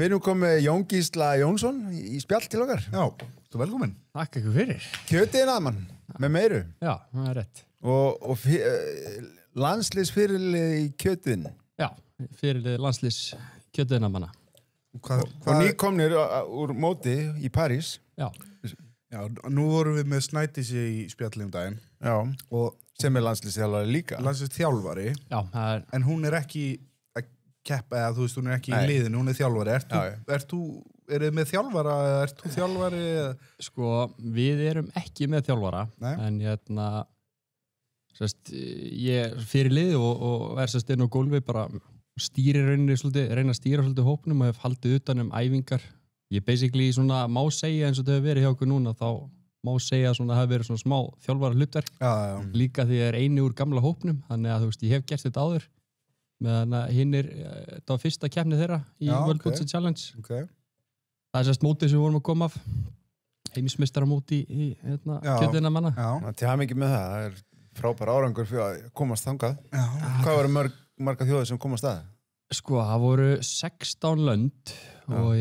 við erum komið Jón Gísla Jónsson í spjall til okkar. Já, þú velkomin. Takk ykkur fyrir. Kjötið aðmann, með meiru. Já, það er rétt. Og landsliðsfyrirlið í kjötiðin. Já, fyrirlið landsliðs kjötiðina manna. Og nýkomnir úr móti í París. Já. Já, nú vorum við með Snædísi í spjalli daginn. Já, og sem landsliðsþjálfari líka. Landsliðsþjálfari. Já, það er... En hún ekki að keppa, eða þú veist, hún ekki í liðinu, hún þjálfari. Eru þið með þjálfara, eða ert þú þjálfari? Sko, við erum ekki með þjálfara. Nei. En ég fyrir lið og sérst inn á gólfi bara reyna að stýra svolítið hópnum og hef haldið utan æfingar. Ég basically má segja eins og þetta hefur verið hjá okkur núna, þá má segja að það hefur verið svona smá þjálfara hlutverk. Já. Líka því ég er eini úr gamla hópnum, þannig að þú veist, ég hef gert þetta áður. Meðan þetta var fyrsta keppni þeirra í World Butcher Challenge. Okay. Það er sérst mótið sem við vorum að koma af. Heimismeistaramóti í kjötiðina manna. Já, til hamingi með það. Það er frábær árangur fyrir að komast þangað. Já. Hvað voru marga þjóðir sem komast að? Sko, það voru 16 lönd og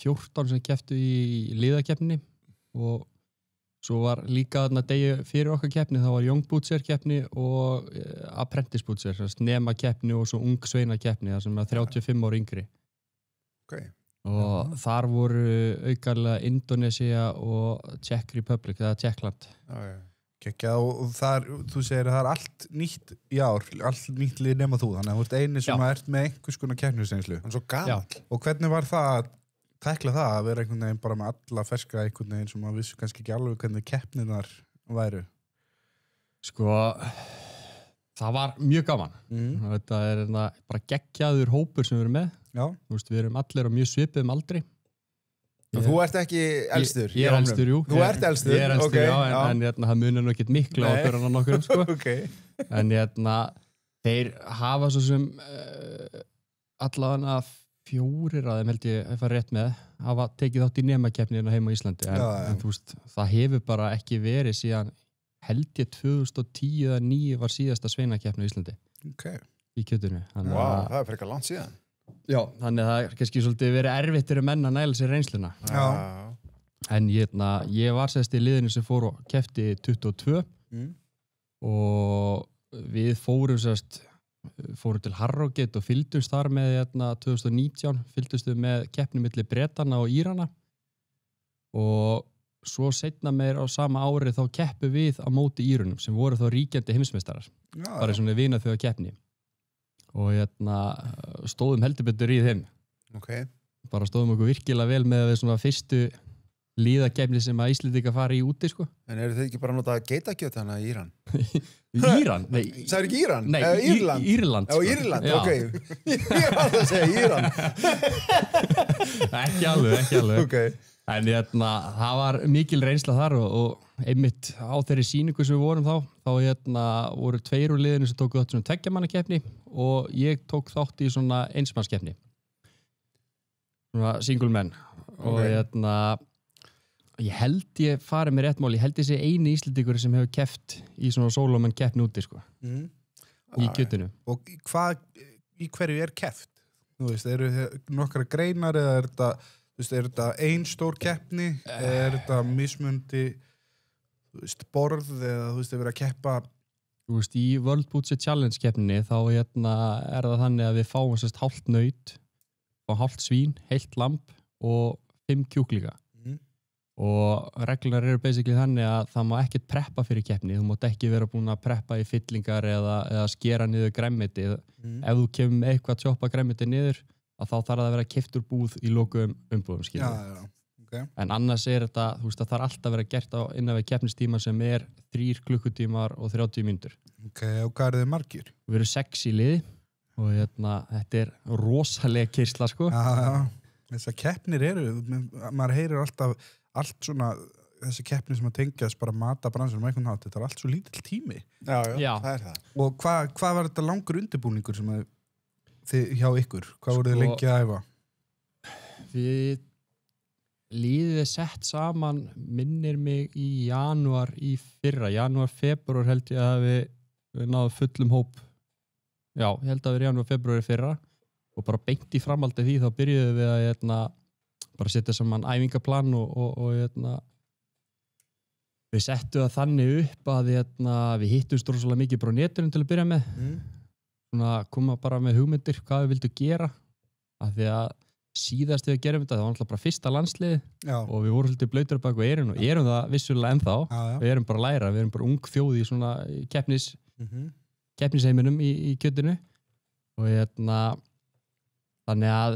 14 sem kepptu í liðakeppni og svo var líka degi fyrir okkar keppni, þá var Young Butcher keppni og Apprentice Butcher, nema keppni og svo ung sveina keppni, það sem er 35 ára yngri. Okay. Og þar voru aukarlega Indonesia og Czech Republic, eða Tjekkland. Já. Kekja, og þú segir að það er allt nýtt í ár, allt nýtt lið nema þú, þannig að þú ert eini sem ert með einhvers konar keppnisreynslu. Hann er svo gamall. Og hvernig var það að tækla það að vera einhvern veginn bara með alla ferska einhvern veginn sem að vissu kannski ekki alveg hvernig keppninar væru? Sko, það var mjög gaman. Þetta er bara geggjaður hópur sem við erum með. Já. Þú veist, við erum allir á mjög svipuðum aldri. Þú ert ekki elstur? Ég er elstur, jú. Þú ert elstur? Ég er elstur, já, en það munar nú ekkert miklu á okkur en okkur, sko. Okay. En þeir hafa svo sem allavega 4 af þeim, held ég að fara rétt með, hafa tekið þátt í nemakeppnina heima í Íslandi. En þú veist, það hefur bara ekki verið síðan, held ég 2010 eða 2009 var síðasta sveinakeppni í Íslandi. Okay. Í kjötinu. Það er frekar langt síðan. Já, þannig að það er kannski svolítið verið erfitt fyrir menn að næla sér reynsluna. Já. En ég var sérst í liðinu sem fór og keppti 22 og við fórum til Harrogate og fylgdumst þar með 2019, fylgdumst við með keppni milli Bretana og Írana og svo seinna meir á sama ári þá keppu við á móti Írunum sem voru þá ríkjandi heimsmeistarar. Bara svona vinað þau að keppni. Og stóðum heldur betur í þeim. Okay. Bara stóðum okkur virkilega vel með svona fyrstu líðakeppni sem að Íslendingar fara í úti, sko. En eru þið ekki bara að nota geitakjöt hana í Íran? Íran? Nei. Sagði ekki Íran? Nei, Írland. Írland. Já, Írland, ok. Ég var að segja Íran. Ekki alveg. Okay. En það var mikil reynsla þar og einmitt á þeirri sýningu sem við vorum þá voru 2 úr liðinu sem tóku þátt í svona 2-mannakeppni og ég tók þátt í svona 1-mannskeppni. Svona single men. Okay. Og ég held ég farið með rétt mál, ég held ég sé eini Íslendingur sem hefur keppt í svona solomenn keppni úti, sko. Í kjötinu. Og í hverju er keppt? Þú veist, eru nokkra greinar eða er þetta ein stór keppni? Er þetta mismundi borð eða þú veist, er verið að keppa? Þú veist, í World Butcher Challenge keppninni þá er það þannig að við fáum hálft naut, hálft svín, heilt lamb og 5 kjúklinga. Og reglunar eru basically þannig að það má ekkert preppa fyrir keppni. Þú mátt ekki vera búin að preppa í fyllingar eða skera niður grænmeti. Ef þú kemur með eitthvað að tjópa grænmeti niður, að þá þarf það að vera keyptur búð í lokuðum umbúðum, skilur. Já. Okay. En annars er þetta, þú veist, það þarf alltaf að vera gert innan við keppnistíma sem er 3 klukkutímar og 30 mínútur. Ok, og hvað eru þið margir? Við erum 6 í liði og þetta er rosalega keyrsla, sko. Já. Þessar keppnir maður heyrir alltaf allt svona, þessi keppni sem að tengjast bara matabransunum einhvern hátt, þetta er allt svo lítill tími. Já, Já. Það er það. Og hvað var þetta langur undirbúningur sem þið hjá ykkur? Hvað voruð þið lengi að æfa? Liðið sett saman, minnir mig í janúar í fyrra, janúar-febrúar held ég að við náðum fullum hóp. Já, ég held að við janúar-febrúar í fyrra og bara beint í framhaldi því þá byrjuðum við að bara setja saman æfingaplan og við settum það þannig upp að við hittum stórslega mikið bara á netinu til að byrja með svona koma bara með hugmyndir hvað við vildum gera af því að síðast við gerum þetta það var alltaf bara fyrsta landslið og við vorum svolítið blautur bak og erum það vissulega ennþá við erum bara að læra, við erum bara ung þjóð í svona keppnisheiminum í kjötinu og þannig að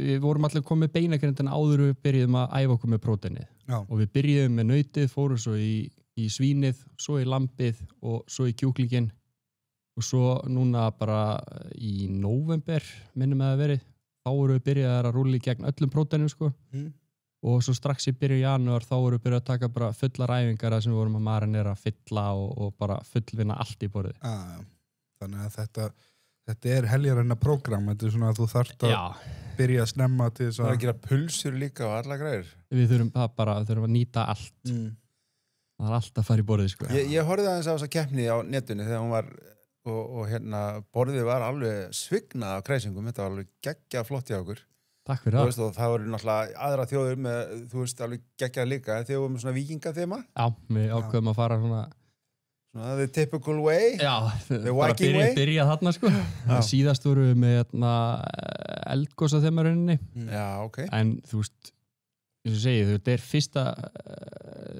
við vorum allir komið beinagrindina áður við byrjuðum að æfa okkur með próteinið og við byrjuðum með nautið, fórum svo í svínið, svo í lambið og svo í kjúklingin og svo núna bara í nóvember minnum að það verið, þá vorum við byrjuðar að rúlla í gegn öllum próteinum sko og svo strax í byrju janúar þá vorum við byrjuð að taka bara fullar æfingar sem við vorum að marinera, fylla og bara fullvinna allt í borðið. Þannig að þetta heljarinnar prógram, þetta svona að þú þarft að byrja að snemma til þess að gera pulsur líka og alla græður. Við þurfum að nýta allt. Það er allt að fara í borðið sko. Ég horfði aðeins á þessa keppni á netinu þegar hún var og borðið var alveg svignað á kræsingum, þetta var alveg geggjað flott hjá okkur. Takk fyrir það. Og það voru náttúrulega aðra þjóður með, þú veist, alveg geggjað líka, þegar við vorum svona víkingaþema. Já, við ákveðum að fara svona the typical way. Já, the Viking way. Byrja þarna sko. Síðast vorum við með eldgosa þeim að rauninni. Já, ok. En þú veist, eins og segið, þetta er fyrsta,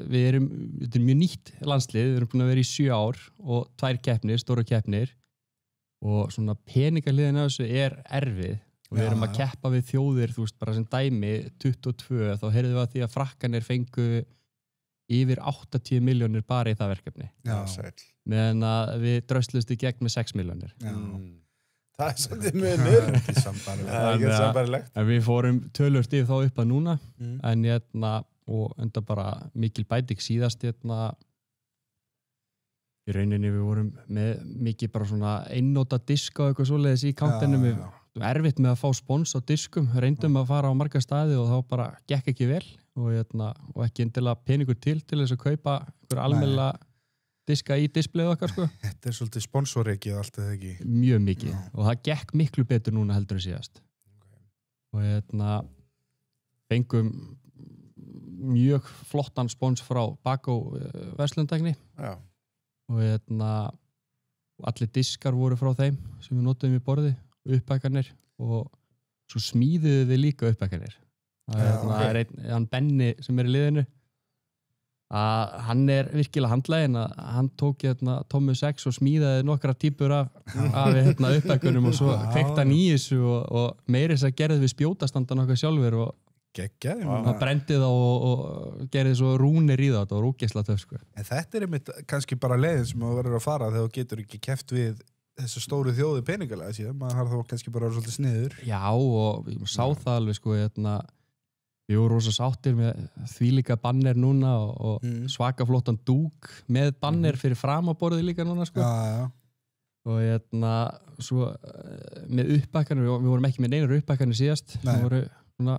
þetta er mjög nýtt landslið, við erum búin að vera í 7 ár og 2 keppnir, stóra keppnir og svona peningaliðin af þessu er erfið og við erum að keppa við þjóðir, þú veist, bara sem dæmi 22, þá heyrðum við að því að frakkanir fengu yfir 80 milljónir bara í það verkefni. Já, sæl. Meðan að við dröslumst í gegn með 6 milljónir. Það er svolítið munur. Það er ekki sambarlegt. En við fórum tölvört yfir þá upp að núna, en og enda bara mikil bæting síðast í rauninni við vorum með mikið bara svona einnóta diska og eitthvað svoleiðis í countinu. Við erfitt með að fá spons á diskum, reyndum að fara á marga staði og þá bara gekk ekki vel og ekki endilega peningur til þess að kaupa einhver almennilega diska í displayðu okkar sko. Þetta er svolítið sponsorreikið allt eða ekki? Mjög mikið og það gekk miklu betur núna heldur en síðast. Og fengum mjög flottan spons frá Bakó verslundækni og allir diskar voru frá þeim sem við notuðum í borði, upphækkanir og svo smíðuðu við líka upphækkanir. Það er hann Benni sem er í liðinu að hann er virkilega handlegin að hann tók Tommy 6 og smíðaði nokkra típur af upphækkunum og svo kveikti hann í þessu og meiri þess að gerði við spjótastandan okkar sjálfur og það brendi það og gerði svo rúnir í það og rúkisla töf sko. En þetta er einmitt kannski bara leiðin sem þú verður að fara þegar þú getur ekki keppt við þessu stóru þjóði peningalega síðan, maður har þá kannski bara svolítið sniður. Já, og ég sá það alveg sko, við vorum rosa sáttir með þvílíka banner núna og svaka flottan dúk með banner fyrir fram á borðið líka núna sko. Og svo með uppbækkanir, við vorum ekki með neinar uppbækkanir síðast, við vorum svona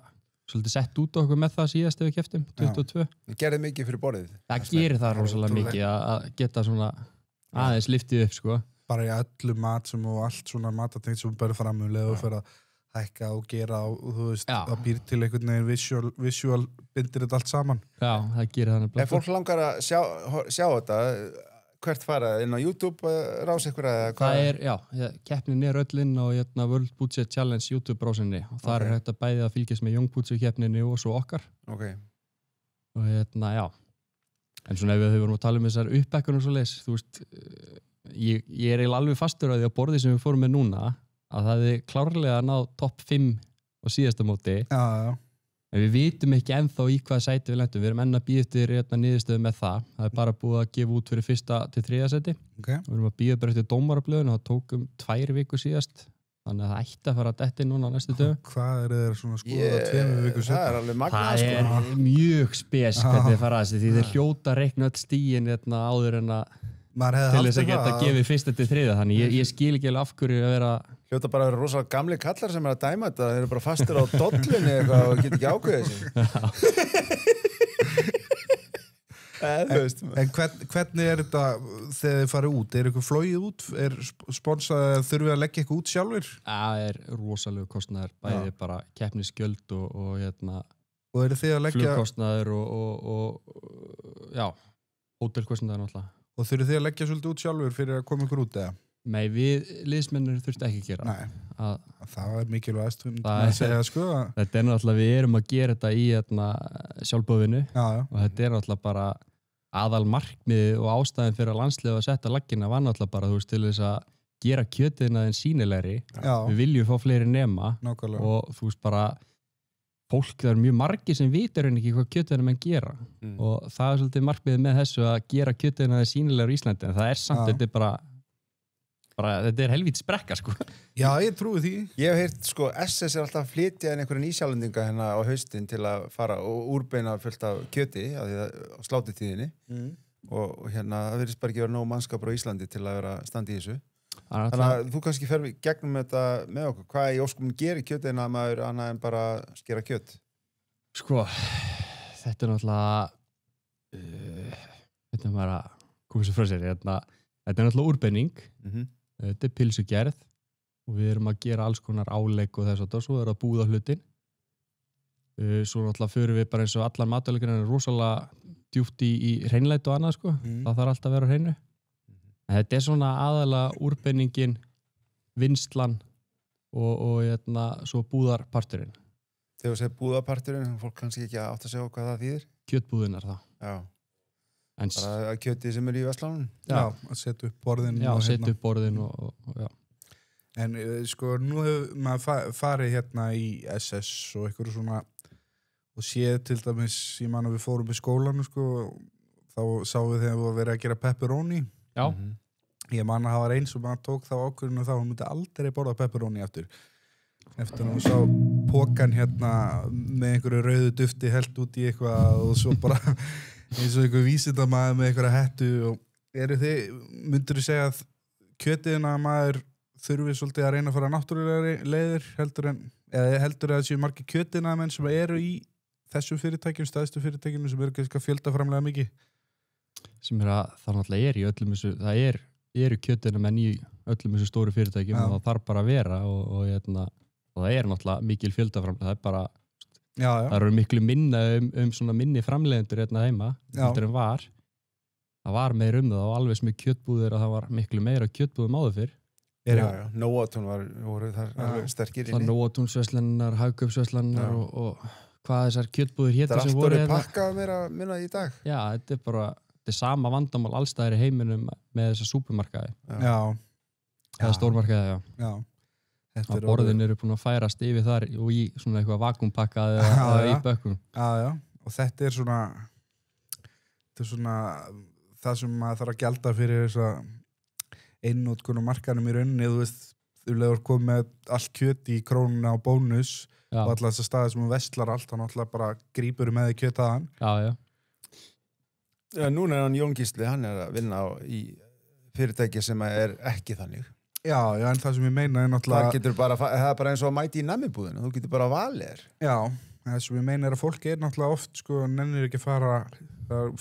svolítið sett út okkur með það síðast ef við kepptum, 22. Það gerði mikið fyrir borðið. Það gerir það rosalega mikið að geta svona aðeins liftið upp sko. Bara í öllu mat sem og allt svona matatengt sem börur fram og fyrir að hækka og gera og þú veist, það býr til einhvern veginn visual bindir þetta allt saman. Já, það gerir þannig. Ef fólk langar að sjá þetta, hvert fara inn á YouTube rás ykkur eða hvað? Það er, keppnin er öll inn á World Budget Challenge YouTube rásinni og þar er hægt að bæði að fylgjast með Young Budget keppninni og svo okkar. Ok. Og en svona ef við vorum að tala um þessar uppbækkunum svo leis, þú veist, ég er eiginlega alveg fastur á því að borðið sem við fórum með núna að það er klárlega að ná topp 5 á síðasta móti. En við vitum ekki ennþá í hvaða sæti við lentum. Við erum enn að bíða eftir niðurstöðu með það. Það er bara búið að gefa út fyrir 1. til 3. sæti. Við erum að bíða bara eftir dómarablöðun og það tók 2 vikur síðast. Þannig að það ætti að fara að detti núna á næstu dögum. Hvað þeir svona skoða 2 vikur síðan? Það er alveg magnað sko. Það er mjög spes hvernig þeir fara þessi því þeir hljóta að reikna öll stíin áður en að til þess að geta gefið 1. til 3. Þannig ég skil ekki alveg af hverju að vera hljóta bara að vera rosalega gamli kallar sem er að dæma þetta. Þeir eru bara fastir á dollunni eitthvað og geta ekki ákveðið sig. En hvernig þetta þegar þið farið út? Ykkur flogið út? Sponsað, þurfið að leggja eitthvað út sjálfur? Það rosalegu kostnaður, bæði bara keppnisgjöld og Og eru þið að leggja flugkostnaður og já, hótelkostnaður náttúrulega. Og þurfið þið að leggja svolítið út sjálfur fyrir að koma ykkur út eða? Nei, við liðsmennir þurfti ekki að gera. Nei, það mikilvægast að segja sko. Þetta náttúrulega, við erum að gera þetta í sjálfboðinu og þetta náttúrulega bara aðal markmið og ástæðin fyrir að landsliðið að setja laggina var náttúrulega bara, til þess að gera kjötiðina en sýnilegri. Við viljum fá fleiri nema og bara fólk, það eru mjög margir sem vitur ekki hvað kjötiðina menn gera og það svolítið markmiðið með þessu að gera kjötiðina en sýnilegri í Íslandi, en það samt, þetta bara þetta helvít sprekka sko. Já, ég trúi því. Ég hef heyrt sko, SS alltaf að flytja inn einhverja nýsjálendinga hérna á haustin til að fara og úrbeina fullt af kjöti á slátutíðinni og hérna það verðist bara ekki vera nóg mannskapur á Íslandi til að vera standi í þessu. Þannig að þú kannski fer gegnum þetta með okkur. Hvað í óskum gerir kjötina maður annað en bara skera kjöt? Sko, þetta náttúrulega þetta bara komið svo frá sér. Þetta náttúrulega úrbenning. Þetta pilsugerð og við erum að gera alls konar álegg og þess að svo er að búða hlutin. Svo náttúrulega förum við bara eins og allar matvæleikar rosalega djúpt í hreinlæti og annað sko. Það þarf alltaf að vera á hreinu. Þetta svona aðalega úrbenningin, vinslan og svo búðarparturinn. Þegar þú segir búðarparturinn, fólk kannski ekki átt að segja hvað það þýðir? Kjötbúðinar það. Já. Bara kjötið sem í Vestlánum? Já, að setja upp borðin. Já, setja upp borðin og já. En sko, nú hefur maður farið hérna í SS og eitthvað svona og séð til dæmis, ég man að við fórum í skólan sko, þá sáum við þegar við varum að gera pepperoni. Já. Ég man að það var eins og maður tók þá ákvörðinu þá hún myndi aldrei borða pepperoni eftir að hún sá pokan hérna með einhverju rauðu dufti held út í eitthvað og svo bara eins og einhver vísindamaður með einhverja hettu og myndirðu segja að kjötiðina maður þurfi svolítið að reyna að fara náttúrulegri leiðir heldur að það séu margir kjötiðina menn sem eru í þessu fyrirtækjum, stæðstu fyrirtækjum sem eru kannski að fjölda framlega mikið sem að það náttúrulega í öllum þessu, það eru kjötina menn í öllum þessu stóru fyrirtækjum og það þarf bara að vera og það náttúrulega mikil fjöldaframlega, það bara það eru miklu minna svona minni framleiðendur hérna heima heldur en það var meir það og alveg sem kjötbúðir að það var miklu meira kjötbúðum áður fyrr. Nóatún voru þar sterkir inni. Nóatúnsverslannar, Hagkaupsverslannar og hvað þessar kjötbúðir hétta sem voru þetta er alltaf pakkað meira minna í dag. Já, þetta er sama vandamál allstaðar í heiminum með þessa súpermarkaði. Eða stórmarkaði, já. Að borðin eru búin að færast yfir þar og í svona eitthvað vakuumpakkaði eða í bökkum. Já. Og þetta er svona það sem maður þarf að gjalda fyrir þessa einnótkun á markanum í rauninni, þú veist, þú leður komið með allt kjöt í krónuna og bónus og alltaf þessar staðir sem verslar allt, hann alltaf bara grípur með því kjötaðan. Já. Já, núna er hann Jón Gísli, hann er að vinna í fyrirtæki sem er ekki þannig. Já, en það sem ég meina er náttúrulega... Það er bara eins og að mæti í namibúðinu, þú getur bara valið. Já, það sem ég meina er að fólk er náttúrulega oft, sko, nennir ekki að fara,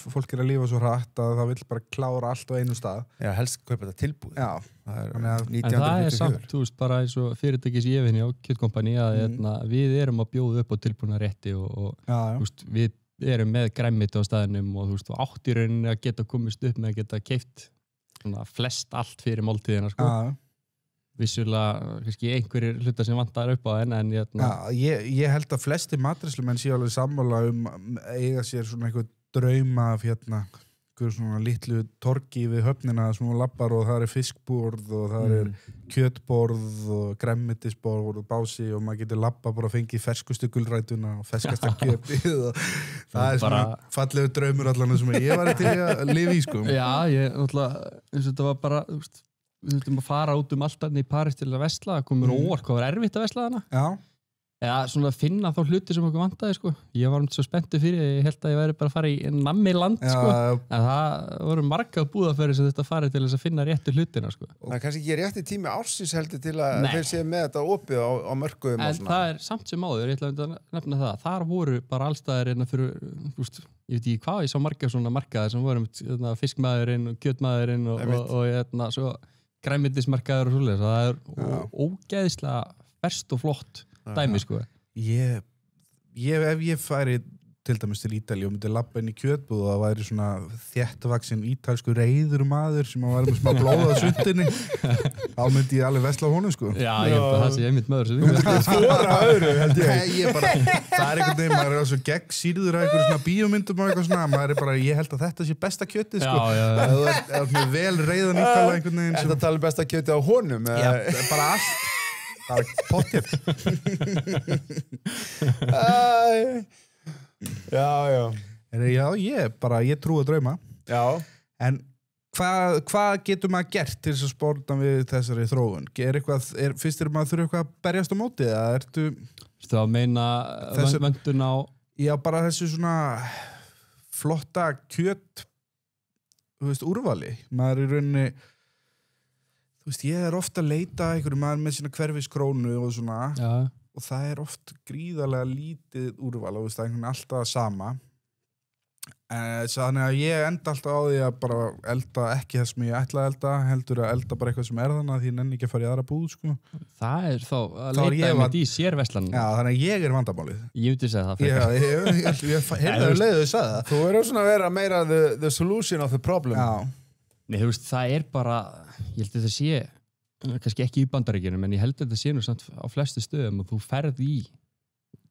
fólk er að lífa svo hratt að það vill bara klára allt á einu stað. Já, helst kaupa þetta tilbúð. Já. En það er samt, þú veist, bara eins og fyrirtækis ég finni á kjötkompani að við erum að bjóða upp á tilbúna rétti og þú veist, við erum með græmmiti á staðinum og þú veist, og átt í rauninni að geta komist upp með að geta keypt svona flest allt fyrir máltíðina, sko. Vissulega, kannski einhverjir hlutar sem vantar upp á en ég held að flesti matreiðslumenn séu alveg sammála eiga sér svona einhver drauma af einhver svona litlu torgi við höfnina sem hún lappar og það er fiskborð og það er kjötborð og gremmetisborð og bási og maður getur lappa bara að fengi ferskustu gulrætuna og ferskasta kjötið og það er svona fallegur draumur allan sem ég var til að lifa í, sko. Já, ég náttúrulega, eins og þetta var bara, þú veist, við þurftum að fara út alltaf í París til að vesla, það komur óvart hvað var erfitt að vesla þarna. Já. Eða svona finna þá hluti sem okkur vantaði sko. Ég var svo spenntur fyrir, ég held að ég væri bara að fara í nammi land sko. En það voru margað búðaferðir sem þetta farið til þess að finna réttu hlutina sko. Það er kannski ekki rétti tími ársins heldur til að þeir séu með þetta opið á mörkuðum og En svona. það samt sem áður, ég ætla að nefna það, þar voru bara allstaðir fyrir, ég veit ekki hvað, ég sá marga svona markaðir sem voru fiskmaðurinn og kjötmaðurinn og svo græmyndismarkaður og svoleiðis. Það er ógeðslega ferskt og flott dæmi sko. Ef ég færi til dæmis til Ítalíu og myndi labba inn í kjötbúð og það væri svona þéttvaxinn ítalsku reiður maður sem að væri með smá blóð á sundinni þá myndi ég alveg vesla á honum sko. Já, ég held að það sé einmitt maður sem Skora öðru held ég. Það er einhvern veginn, maður er svo gegn sýrður af einhverjum svona bíómyndum og eitthvað svona, maður er bara, ég held að þetta sé besta kjötið sko. Það er með vel reiðan Ítala einhvern veginn. Þetta tala besta kjötið á honum? Já, bara allt. Það er pottið. Já, ég trúi að drauma. Já. En hvað getur maður gert til þess að sporta við þessari þróun? Finnst þér maður þurfa eitthvað að berjast á móti? Eða ertu að meina vöndun á... Já, bara þessu svona flotta kjöt, úrvali. Maður er í rauninni... ég er ofta að leita einhverju maður með sína hverfiskrónu og svona og það er oft gríðarlega lítið úrval og það er alltaf sama þannig að ég enda alltaf á því að bara elda ekki það sem ég ætla að elda heldur að elda bara eitthvað sem er þannig að því ég nenni ekki að fara í aðra búð sko. Það er þá að leita einmitt í sérverslan. Já, þannig að ég er vandamálið. Ég myndi segja það ég heyrðu leiðu þau sagði það. Þú verður svona að vera meira the solution of the problem. Já. Nei, það er bara, ég held að þetta sé kannski ekki í Bandaríkjunum, en ég held að þetta sé nú samt á flestu stöðum og þú ferð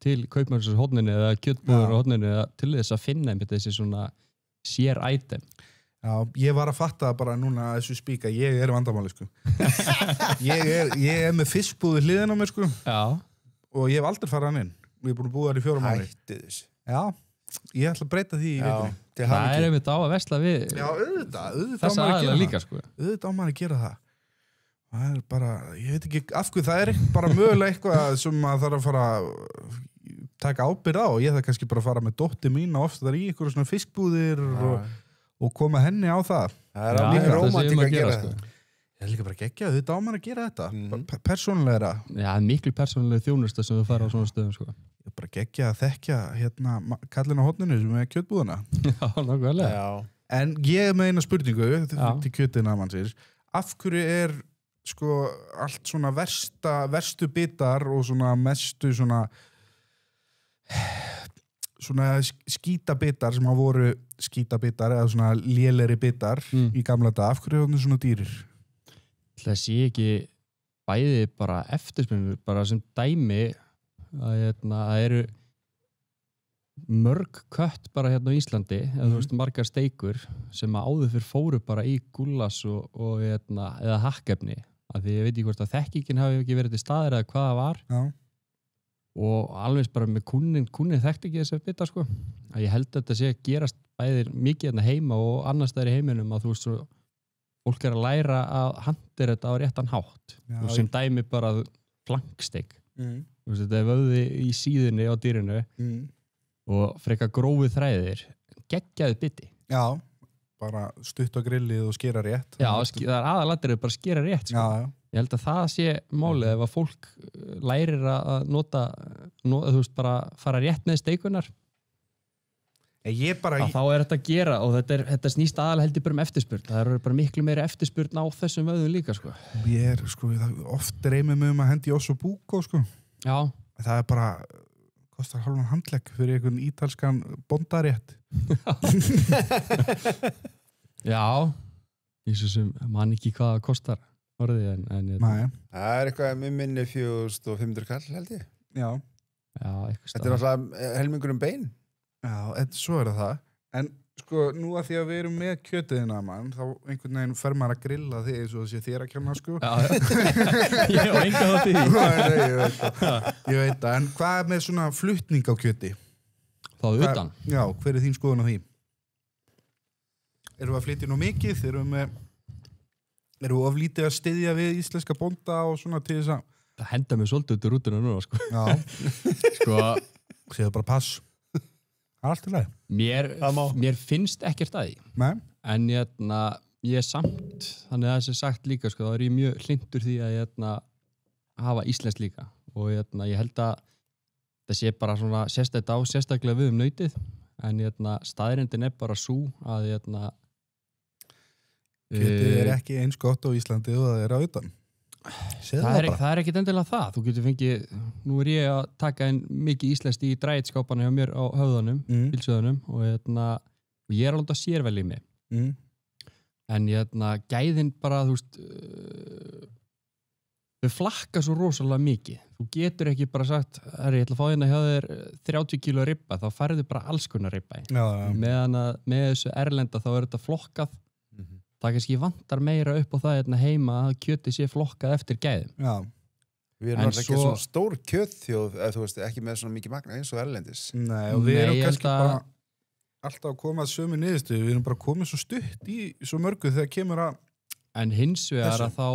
til kaupmannsins hódninu eða kjötbúður hódninu til þess að finna einmitt þessi svona sér item. Já, ég var að fatta bara núna að þessu spíka, ég er vandamáli sko. ég er með fiskbúði hliðin á mér sko. Já. Og ég hef aldrei farað hann inn. Ég er búin að búa þar í 4 mánuði. Hætti þessu. Já, ég ætla að breyta því í vikunni. Það er einmitt á að versla við þessa aðeila líka sko. Auðvitað á maður að gera það. Það er bara, ég veit ekki af hverju, það er bara mögulega eitthvað sem maður þarf að fara að taka ábyrgð á og ég þarf kannski bara að fara með dóttir mína ofta þar í einhverjum svona fiskbúðir og koma henni á það. Það er alveg rómantík að gera sko. Ég er líka bara geggja, auðvitað á maður að gera þetta. Persónulegra. Já, miklu persónulega þjónusta sem þú fara á svona stöðum sko. Ég er bara geggja að þekkja kallinn á horninu sem er kjötbúðuna. Já, nákvæmlega. Já. En ég er með eina spurningu til kjötina mannsins. Af hverju er sko allt svona verstu bitar og svona mestu svona skítabitar sem hafa voru skítabitar eða svona lélegri bitar í gamla dag, af hverju er það svona dýrir? Það sé ekki bæði bara eftirspurnir, bara sem dæmi að það eru mörg kött bara hérna á Íslandi eða þú veist margar steikur sem að áður fyrir fóru bara í gúllas og eða hakkefni af því ég veit ekki hvort að þekkingin hafi ekki verið til staðir eða hvað það var. Já. Og alveg bara með kunnin þekkti ekki þessi bita sko. Að ég held að þetta sé að gerast bæði mikið hérna heima og annars staðar í heiminum að þú veist svo fólk er að læra að handir þetta á réttan hátt. Já, og sem dæmi bara flanksteik. Þú veist þetta er vöði í síðunni á dýrinu og frekar grófið þræðir geggjaði biti. Já, bara stutt á grillið og skera rétt. Já, það er aðalatrið bara skera rétt sko. Já. Ég held að það sé málið ef að fólk lærir að nota þú veist bara fara rétt með steikunar þá er þetta að gera og þetta snýst aðalega heldur bara eftirspurn. Það er bara miklu meiri eftirspurn á þessum vöðum líka sko. Ég er sko, oft dreymið mig að hendi oss og búko sko. Já. Það er bara kostar halvan handlegg fyrir einhvern ítalskan bondarétt. Já. Ég svo sem man ekki hvað það kostar orðið en það er eitthvað með minni 4.500 kall held ég. Já. Já, eitthvað. Þetta er alltaf helmingur bein. Já, svo er það. En sko, nú að því að við erum með kjötiðina mann, þá einhvern veginn fer maður að grilla þig eins og það sé þér að kenna sko. Já. Ég var enga á því. Ég veit það. En hvað er með svona flutning á kjöti? Þá utan? Já, hver er þín skoðun á því? Erum við að flytja nú mikið? Erum við oflítið að styðja við íslenska bónda og svona til þess að það henda mig svolítið út í rútuna núna, sko. Já, Sko, séu bara pass. Allt í lagi. mér finnst ekkert að því. Nei? En ég er samt, þannig að þessi sagt líka, sko, þá er ég mjög hlindur því að hafa íslenskt líka. Og ég held að það sé bara svona sérstaklega við nautið. En staðreyndin er bara sú að Kjötið er ekki eins gott á Íslandi og það er á utan. Það er ekkit endilega það. Þú getur fengið, nú er ég að taka inn mikið íslenskt í drætskápana hjá mér á höfðunum, bílsöðunum og ég er alveg að sérvelja mig. En gæðin bara, þú veist, þau flakka svo rosalega mikið. Þú getur ekki bara sagt, ég ætla að fá hérna hjá þér 30 kíló ribba, þá færðu bara alls konar ribba. Meðan að með þessu erlenda þá er þetta flokkað. Það kannski vantar meira upp á það heima að kjötið sé flokkað eftir gæðum. Já. Við erum alltaf ekki svona stór kjötþjóð, eða þú veist, ekki með svona mikið magna eins og erlendis. Nei, og við erum kannski bara alltaf að koma að sömu niðurstöðu. Við erum bara komið svo stutt í svo mörgu þegar kemur að En hins vegar að þá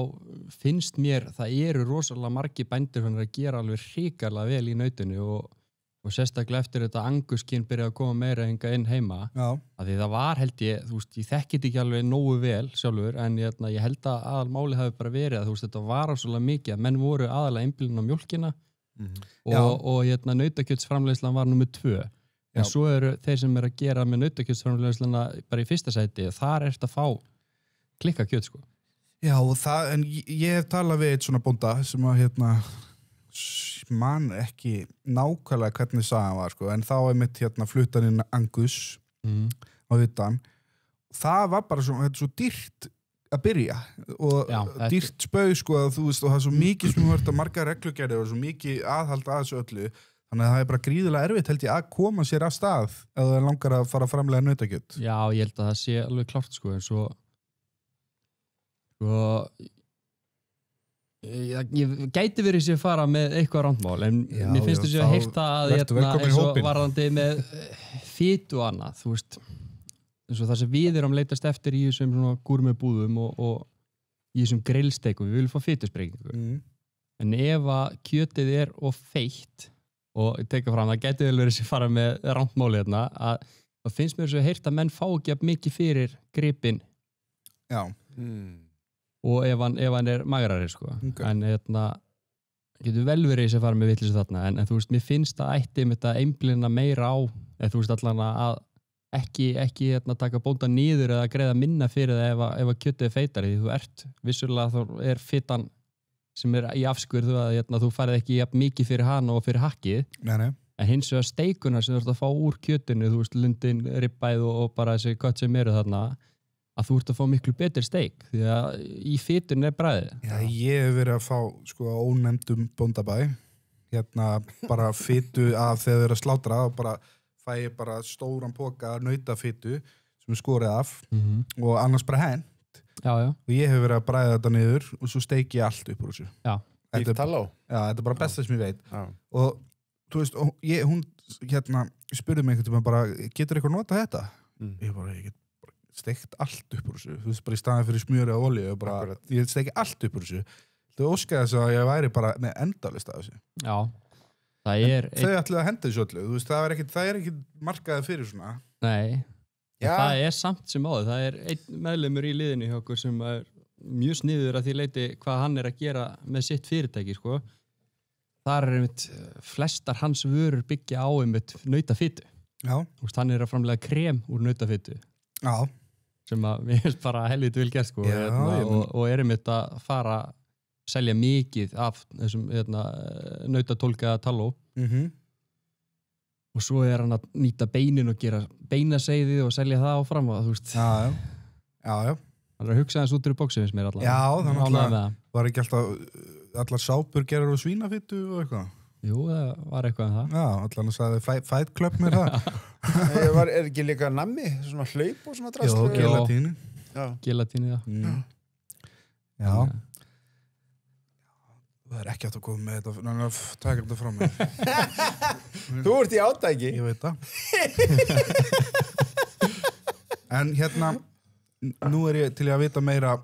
finnst mér, það eru rosalega margir bændur að gera alveg hrikalega vel í nautinu og sérstaklega eftir þetta anguskinn byrjaði að koma meira hinga inn heima. Já. Að því það var, held ég, þú veist, ég þekkit ekki alveg nógu vel sjálfur, en ég held að aðalmáli hafi bara verið að þú veist, þetta var svolítið mikið að menn voru aðalega einblíðin á mjólkina og nautakjötsframleiðslan var númer 2. En svo eru þeir sem að gera með nautakjötsframleiðslana bara í fyrsta sæti, þar er þetta að fá klikka kjöt, sko. Já, en ég hef talað við eitt svona bónda sem að man ekki nákvæmlega hvernig sagan var, sko, en þá er mitt fluttaninn Angus á utan. Það var bara svo dýrt að byrja og dýrt spau, sko, að þú veist, og það er svo mikið sem verður margar reglugerðir og svo mikið aðhald að þessu öllu, þannig að það er bara gríðilega erfitt, held ég, að koma sér af stað ef það langar að fara að framlega nautakjöt. Já, ég held að það sé alveg klárt, sko, en svo ég gæti verið sér fara með eitthvað randmál, en mér finnst þessi að heyrta að eins og varðandi með fitu og annað, þú veist, eins og það sem við erum leitast eftir í þessum svona gúrmebúðum og í þessum grillsteikum, við viljum fá fitusprengingu. En ef að kjötið er of feitt og ég teka fram, það gæti vel verið sér fara með randmáli að það finnst mér þessi að heyrta að menn fá ekki að mikið fyrir gripin. Já. Og ef hann er magrari, sko. Okay. En getur vel verið að fara með vitleysu þarna, en þú veist, mér finnst að ætti með þetta einblína meira á, eða þú veist allan að ekki taka bónda niður eða greiða minna fyrir það ef að kjötið er feitari, því þú ert vissulega þá er fitan sem er í afskurð að þú farið ekki jafn mikið fyrir hana og fyrir hakkið. Nei. En hins vegar steikuna sem þú ert að fá úr kjötinu, þú veist, lundin, ribbæð og bara þessi kött sem eru þarna, að þú ert að fá miklu betri steik því að í fitun er bragðið. Já, ég hef verið að fá sko ónefndum bóndabæ bara fitu af þegar þau eru að slátra og bara fæ ég bara stóran poka nautafitu sem er skorið af og annars bara hent. Já. Og ég hef verið að bræða þetta niður og svo steiki ég allt upp úr þessu. Já. Þetta er bara besta sem ég veit. Já. Og þú veist, hún spurði mig einhvern veginn bara, getur eitthvað notað þetta? Ég get steikt allt upp úr þessu, þú veist, bara í staðin fyrir smjöri og olíu, ég steiki allt upp úr þessu. Þau óskaði þess að ég væri bara með endalist af þessu. Já, það er... Þau ætluðu að henda þessu öllu, þú veist, það er ekki markaði fyrir svona. Nei, það er samt sem áður, það er einn meðlimur í liðinu hjá okkur sem er mjög sniður að því leiti hvað hann er að gera með sitt fyrirtæki, sko. Þar er einmitt flestar hans vörur byggja á einmitt nautafitu. Já. Þú veist, hann er að framlega krem úr nautafitu. Já. Sem að við erum bara helviti vel gert, sko. Og erum þetta að fara að selja mikið af þessum nautatólkaða taló. Og svo er hann að nýta beinin og gera beinaseiði og selja það áfram og þú veist. Já. Hann er að hugsa þess út úr bóksið finnst mér allavega. Já, þannig að var ekki alltaf allar sápur gerar úr svínafitu og eitthvað. Jú, það var eitthvað en það. Já, allan að sagði Fight Club með það. Er ekki líka nammi, svona hlaup og svona drast? Jó, gelatíni. Gelatíni, já. Það er ekki átt að koma með þetta, náttúrulega takar þetta frá mig. Þú ert í átæki. Ég veit það. En nú er ég til að vita meira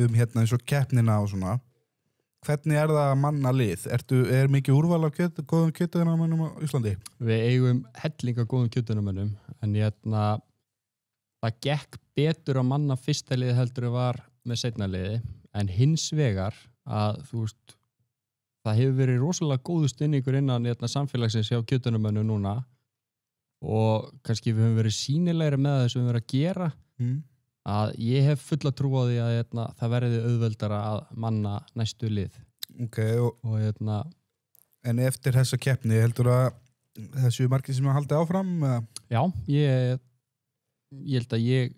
eins og keppnina og svona. hvernig það að manna lið? Er mikið úrval af góðum kjötuðunarmönnum á Íslandi? Við eigum hellinga góðum kjötunumönnum en það gekk betur að manna fyrsta liði heldur var með seinna liði en hins vegar að þú veist það hefur verið rosalega góðu stunningur innan samfélagsins hjá kjötunumönnum núna og kannski við höfum verið sýnilegri með það sem við höfum verið að gera að ég hef fulla trú á því að það verði auðveldara að manna næstu lið. Okay, og en eftir þessa keppni heldur að þessu margir sem að halda áfram? Já, ég held að ég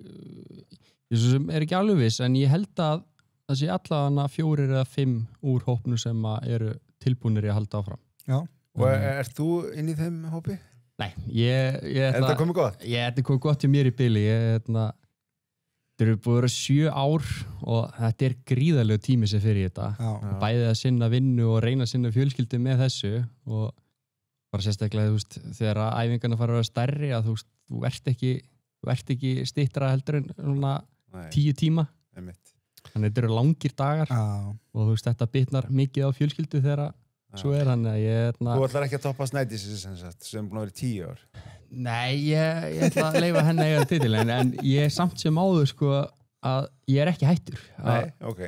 sem ekki alveg viss en ég held að það sé allavega 4 eða 5 úr hópnu sem eru tilbúnir í að halda áfram. Já. Og ert þú inn í þeim hópi? Nei, Er þetta komið gott? Þetta komið gott hjá mér í bili. Þetta eru búið að vera 7 ár og þetta er gríðarlegu tími sem fyrir þetta. Já. Bæði að sinna vinnu og reyna að sinna fjölskyldu með þessu og bara sérstaklega þegar æfingarna fara að vera stærri að þú ert ekki styttra heldur en 10 tíma. Einmitt. Þannig þetta eru langir dagar og þetta bitnar mikið á fjölskyldu þegar svo er hann að Þú ætlar ekki að toppa Snædísi sem búin að vera 10 ár? Nei, ég ætla að leyfa henni eiga titilin en ég er samt sem áður að ég er ekki hættur. Nei, ok.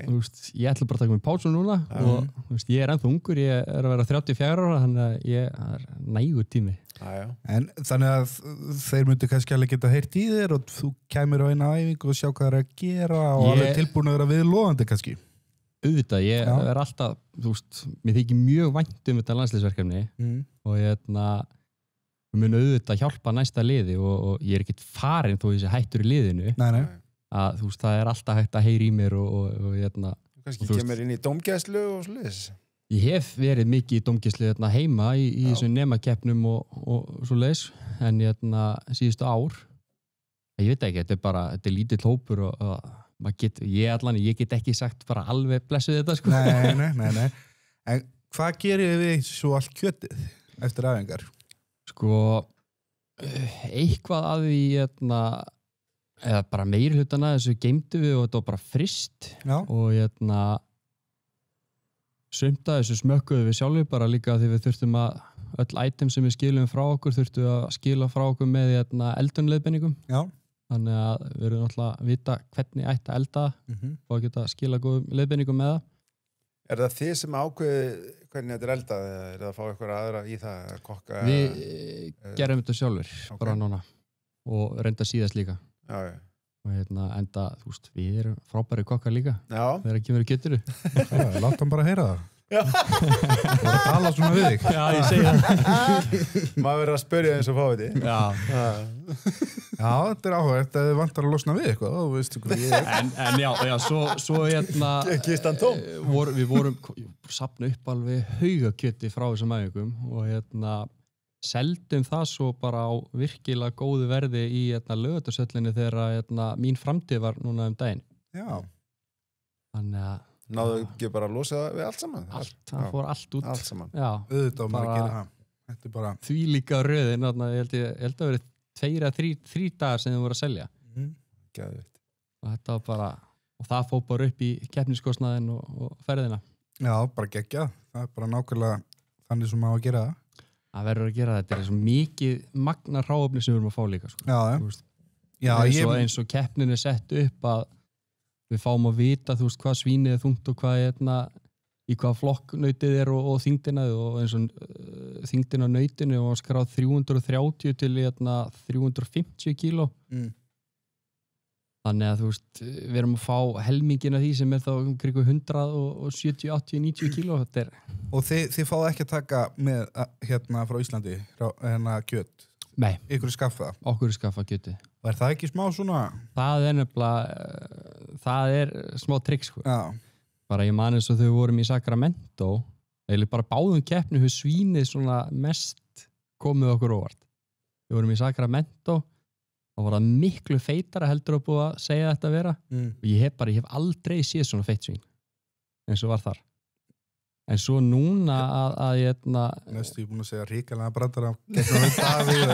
Ég ætla bara að taka mig pásu núna og ég er ennþá ungur, ég er að vera 34 ára þannig að ég er nægur tími. En þannig að þeir myndu kannski alveg geta heyrt í þér og þú kæmir á eina æfingu og sjá hvað það er að gera og alveg tilbúin að vera viðloðandi kannski. Auðvitað, ég er alltaf, mér þykir mjög vænt þetta landsliðsverkefni og ég mun auðvitað hjálpa næsta liði og ég er ekkert farin þó ég sé hættur í liðinu. Nei. Að það er alltaf hægt að heyra í mér og kannski kemur inn í dómgæslu og svoleiðis. Ég hef verið mikið í dómgæslu heima í þessum nemakeppnum og svoleiðis en síðustu ár ég veit ekki, þetta er lítill hópur og ég get ekki sagt bara alveg blessuð þetta Nei. En hvað gerir við svo allt kjötið eftir æfingar? Eitthvað að því eða bara meiri hlutana þessu geymdu við og þetta var bara frist og sumt að þessu smökkuðu við sjálfur bara líka því við þurftum að öll item sem við skilum frá okkur þurftum að skila frá okkur með eldunleiðbeiningum. Já. Þannig að við erum alltaf að vita hvernig ætti að elda og að geta skila góðum leiðbeiningum með það. Er það þið sem ákveði hvernig þetta er eldað eða er það að fá eitthvað aðra í það að kokka? Við gerum þetta sjálfur bara núna og reynda síðast líka. Já. Og enda, við erum frábæri kokkar líka. Já. Þegar ekki verið kjöturu. Látt hann bara heyra það. Það er að tala svona við þig. Já, ég segi það. Maður verður að spyrja eins og fá þetta. Já, þetta er áhugavert að þið vantar að losna við eitthvað, þú veist hvað ég er. En já, svo Kistan tóm. Við vorum safna upp alveg hauga kjöti frá þessum æfingum og seldum það svo bara á virkilega góðu verði í Laugardalshöllinni þegar mín framtíð var núna daginn. Já. Þannig að náðu ekki bara að losa við allt saman? Það fór allt út. Allt saman. Já. Auðvitað maður að gera það. Þetta er bara því líka röðin, ég held að verið 2 eða 3 dagar sem þau voru að selja. Geðveikt. Og þetta var bara, og það fór bara upp í keppniskostnaðinn og ferðina. Já, bara geggjað. Það er bara nákvæmlega þannig sem maður að gera það. Það verður að gera þetta. Þetta er svo mikið magna hráefni sem við erum að fá líka. Já. Eins og keppnin er sett upp að við fáum að vita, hvað svínið er þungt og í hvað flokk nautið er og þyngdina og eins og þyngdina á nautinu og skráð 330 til 350 kíló. Þannig að við erum að fá helmingina því sem er þá kringu 170, 80, 90 kíló. Og þið fáðu ekki að taka með frá Íslandi, kjöt? Nei. Ykkur er skaffað? Okkur er skaffað kjöti. Og er það ekki smá svona? Það er nefnilega, það er smá trikk Já. Bara ég man eins og þau vorum í Sacramento, eða bara báðum keppni hefur svínið svona mest komið okkur óvart. Við vorum í Sacramento og var það miklu feitara heldur að búið að segja þetta að vera og ég hef aldrei séð svona feitt svín eins og var þar. En svo núna að Næstu ég búin að segja ríkalega brandara gegnum við Davíð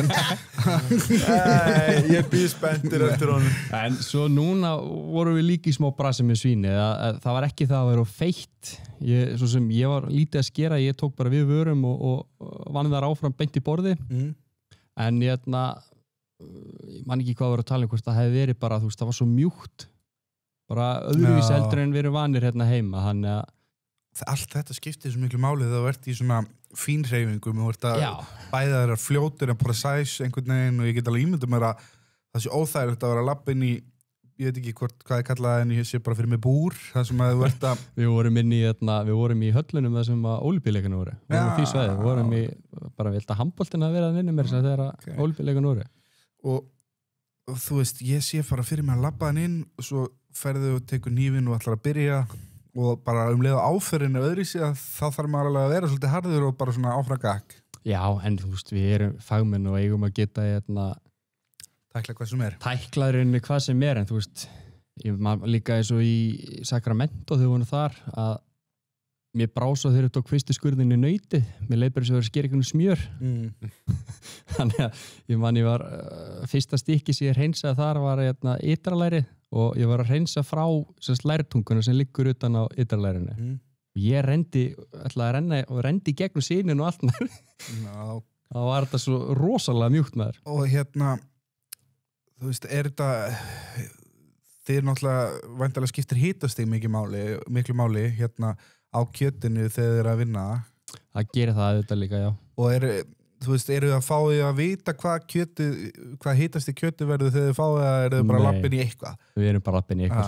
ég býð spenntur eftir honum. En svo núna vorum við líka í smá brasi með svíni að það var ekki það að vera feitt svo sem ég var lítið að skera ég tók bara við vörum og vann þar áfram beint í borði en ég man ekki hvað var að tala um hvort það hefði verið bara, þú veist, það var svo mjúkt bara öðruvísi heldur en verið vanir hérna heima, þannig að allt þetta skiptir svo miklu máli þegar þú ert í svona fínhreyfingum og ert að bæða þeirra fljótur en precise einhvern veginn og ég get alveg ímyndum mér að það sé óþægilegt að vera að labba inn í ég veit ekki hvað ég kallaði en ég sé bara fyrir mig búr það sem að þú ert að við vorum í höllunum það sem að ólympíuleikana voru við vorum því svæði, við vorum í bara við held að handboltina að vera að vinna mér þegar ólympíuleikana voru og þú veist, ég sé bara fyrir mig að labba hann inn og svo ferðu og tekur hnífinn og ætlar að byrja og bara leiða áferðinu öðru síðan þá þarf maður alveg að vera svolítið harður og bara svona áfram gakk. Já, en þú veist, við erum fagmenn og eigum að geta tækla hvað sem tæklaðurinn hvað sem en þú veist, líka eins og í Sacramento þegar við vorum þar að mér brá svo þegar ég tók fyrstu skurðin í nautið, mér leið bara eins og að skera einhvern smjör þannig að ég var fyrsta stykki sem ég hreinsaði þar var ytralæri og ég var að hreinsa frá lærtunguna sem liggur utan á ytralærinu ég ætlaði að rendi gegnum sínin og allt þá var þetta svo rosalega mjúkt með þér og þú veist, þetta þið náttúrulega væntanlega skiptir hitastig miklu máli á kjötinu þegar þið að vinna það gerir það auðvitað líka, já og þú veist, eru þið að fá því að vita hvað hitast í kjötu verður þegar þið fáið að eru þið bara lappin í eitthvað við erum bara lappin í eitthvað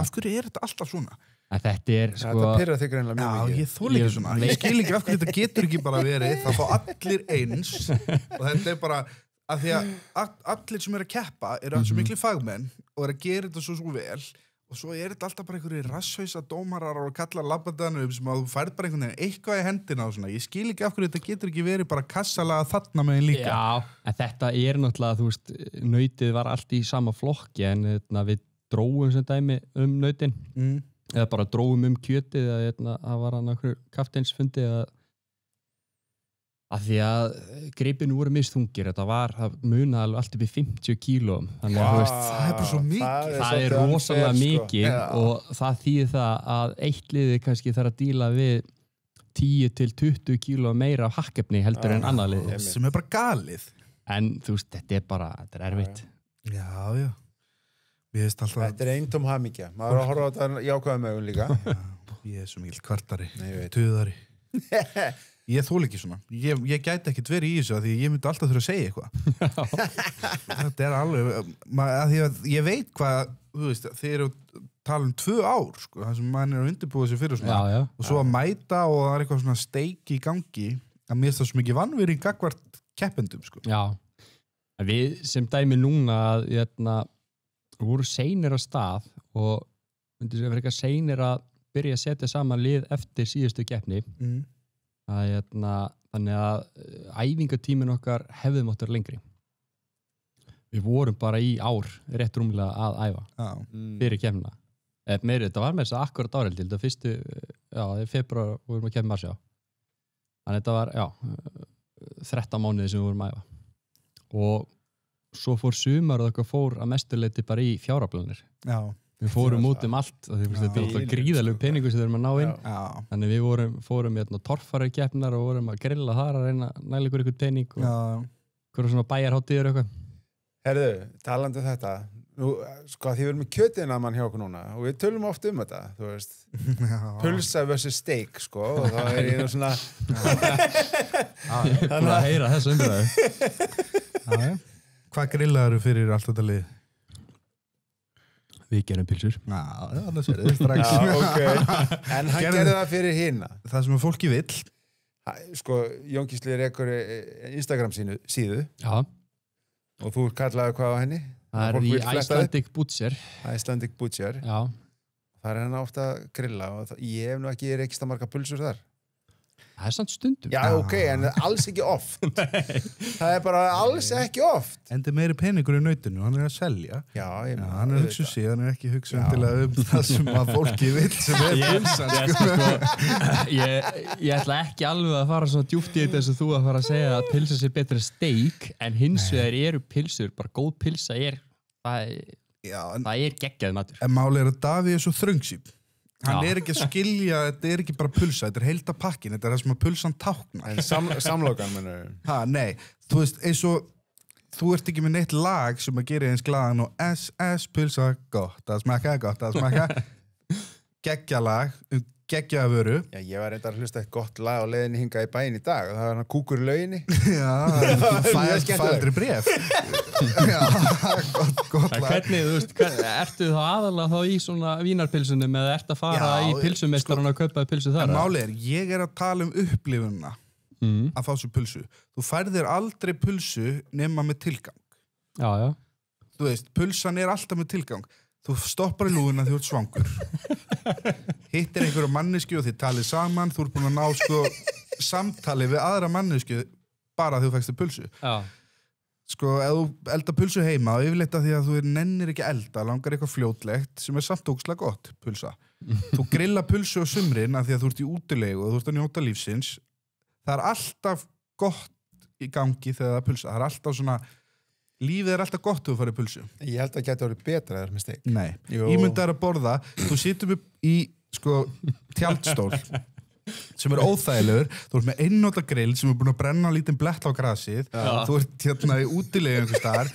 af hverju þetta alltaf svona? Þetta pyrrar þig greinlega mjög mikið ég þoli ekki svona, ég skil ekki af hverju þetta getur ekki bara verið það fá allir eins og þetta bara af því að allir sem eru að keppa eru alls miklu fagmenn og eru að gera þetta svo vel og svo þetta alltaf bara einhverju rasshausa dómarar og kalla labbadanum sem að þú færð bara einhvern veginn eitthvað í hendina og svona, ég skil ekki af hverju þetta getur ekki verið bara kassalaga þarna með líka Já, en þetta náttúrulega, þú veist nautið var allt í sama flokki en við dróum sem dæmi nautin eða bara dróum kjötið það var hann okkur kafteinsfundi að því að greipinu voru misþungir það munaði alveg allt upp í 50 kílóum þannig að það er bara svo mikið það er rosalega mikið og það þýðir það að eitt liði kannski þarf að díla við 10 til 20 kíló meira af hakkefni heldur en annað liði sem er bara galið en þú veist, þetta er erfitt Já Þetta er eintóm hamingja maður að horfa á þetta jákvæðum augum líka Ég er svo mikil kvartari tuðari Ég þól ekki svona. Ég gæti ekkert verið í þessu því ég myndi alltaf þurfa að segja eitthvað. Þetta er alveg því að ég veit hvað, þú veist, þið eru tala 2 ár, sko, það sem mann er að undirbúa sig fyrir svona og svo að mæta og það er eitthvað svona steik í gangi að mér það svo mikið vanvirðing gagnvart keppendum, sko. Já. Við sem dæmi núna voru seinir á stað og myndi sér verið eitthvað seinir að byrja að setja saman lið eftir síðustu keppni. Þannig að æfingatíminn okkar hefði mátt vera lengri. Við vorum bara í ár rétt rúmlega að æfa fyrir keppnina. Meiri, þetta var með þess að akkurat áreldi, þetta fyrstu, í februar vorum við að keppa Marsjá. Þannig þetta var, 13 mánuði sem við vorum að æfa. Og svo fór sumar og okkar fór að mestuleiti bara í fjáraflanir. Já. Við fórum út allt, þetta er alltaf gríðalegu peningu sem við erum að ná inn. Þannig við fórum torfarakeppnar og vorum að grilla þar að reyna að næla ykkur pening og hverju svona bæjarhátíður eitthvað. Herðu, talandi þetta, nú, sko, því við erum með kjötiðnaðmann hjá okkur núna og við tölum oft þetta, þú veist, pulsa versus steak, sko, og þá er ég nú svona... Þannig að heyra þessu umræðu. Hvað grillaðu fyrir allt þetta lið? Við gerum pilsur. Það sér þið strax. En hann gerði það fyrir hina. Það sem fólki vill. Sko, Jón Gísli rekur Instagram síðu. Já. Og þú kallaði hvað á henni? Það er í Icelandic Butcher. Icelandic Butcher. Já. Það er hann ofta að grilla og ég hef nú ekki rekist að marga pulsur þar. Það samt stundum. Já, ok, en alls ekki oft. Það bara alls ekki oft. En það er meiri peningur í nautinu, hann að selja. Já, hann að hugsa sig, hann ekki hugsa endilega það sem að fólki vill sem pilsan, Ég ætla ekki alveg að fara svona djúpt í þetta eins og þú að fara að segja að pilsa sé betra en steik, en hins vegar eru pilsur, bara góð pilsa það geggjað matur. En máli að Davíð svo þröngsýn. Hann ekki að skilja, þetta ekki bara pulsa, þetta heilda pakkin, þetta það sem að pulsan tákna. En samlokan, mennur. Nei, þú veist, eins og þú ert ekki með neitt lag sem að gera eins glaðan og SS pulsa, gott að smakka. Geggja lag, geggja vöru. Já, ég var reyndar að hlusta eitt gott lag á leiðinni hingað í bæinn í dag og það var hann kúkur í lauginni. Já, fældri bréf. Já, gott lag. Hvernig, þú veist, ertu þá aðalega þá í svona vínarpilsunum eða ertu að fara í pilsumeistaran að kaupa pilsu þar? En málið ég að tala upplifunina að fá sér pulsu. Þú færðir aldrei pulsu nema með tilgang. Já. Þú veist, pulsan alltaf með tilgang. Þú stoppar í lúðuna því þú ert svangur. Hittir einhverja mannesku og þið talið saman, þú ert búin að ná samtali við aðra mannesku bara því þú fækst pulsu. Já. Ef þú eldar pulsu heima og yfirleitt að því að þú nennir ekki elda, langar eitthvað fljótlegt sem samt ógeðslega gott, pulsa. Þú grilla pulsu á sumrin af því að þú ert í útilegu og þú ert að njóta lífsins. Það alltaf gott í gangi þegar það pulsa. Það alltaf svona, lífið alltaf gott þegar þú farið pulsu. Ég held að það geti orðið betra þegar með steik. Nei, ímyndaður að borða, þú situr í tjaldstól sem óþægilegur, þú ert með einnóta grill sem búin að brenna lítinn blett á grasið, þú ert í útilegu einhvers staðar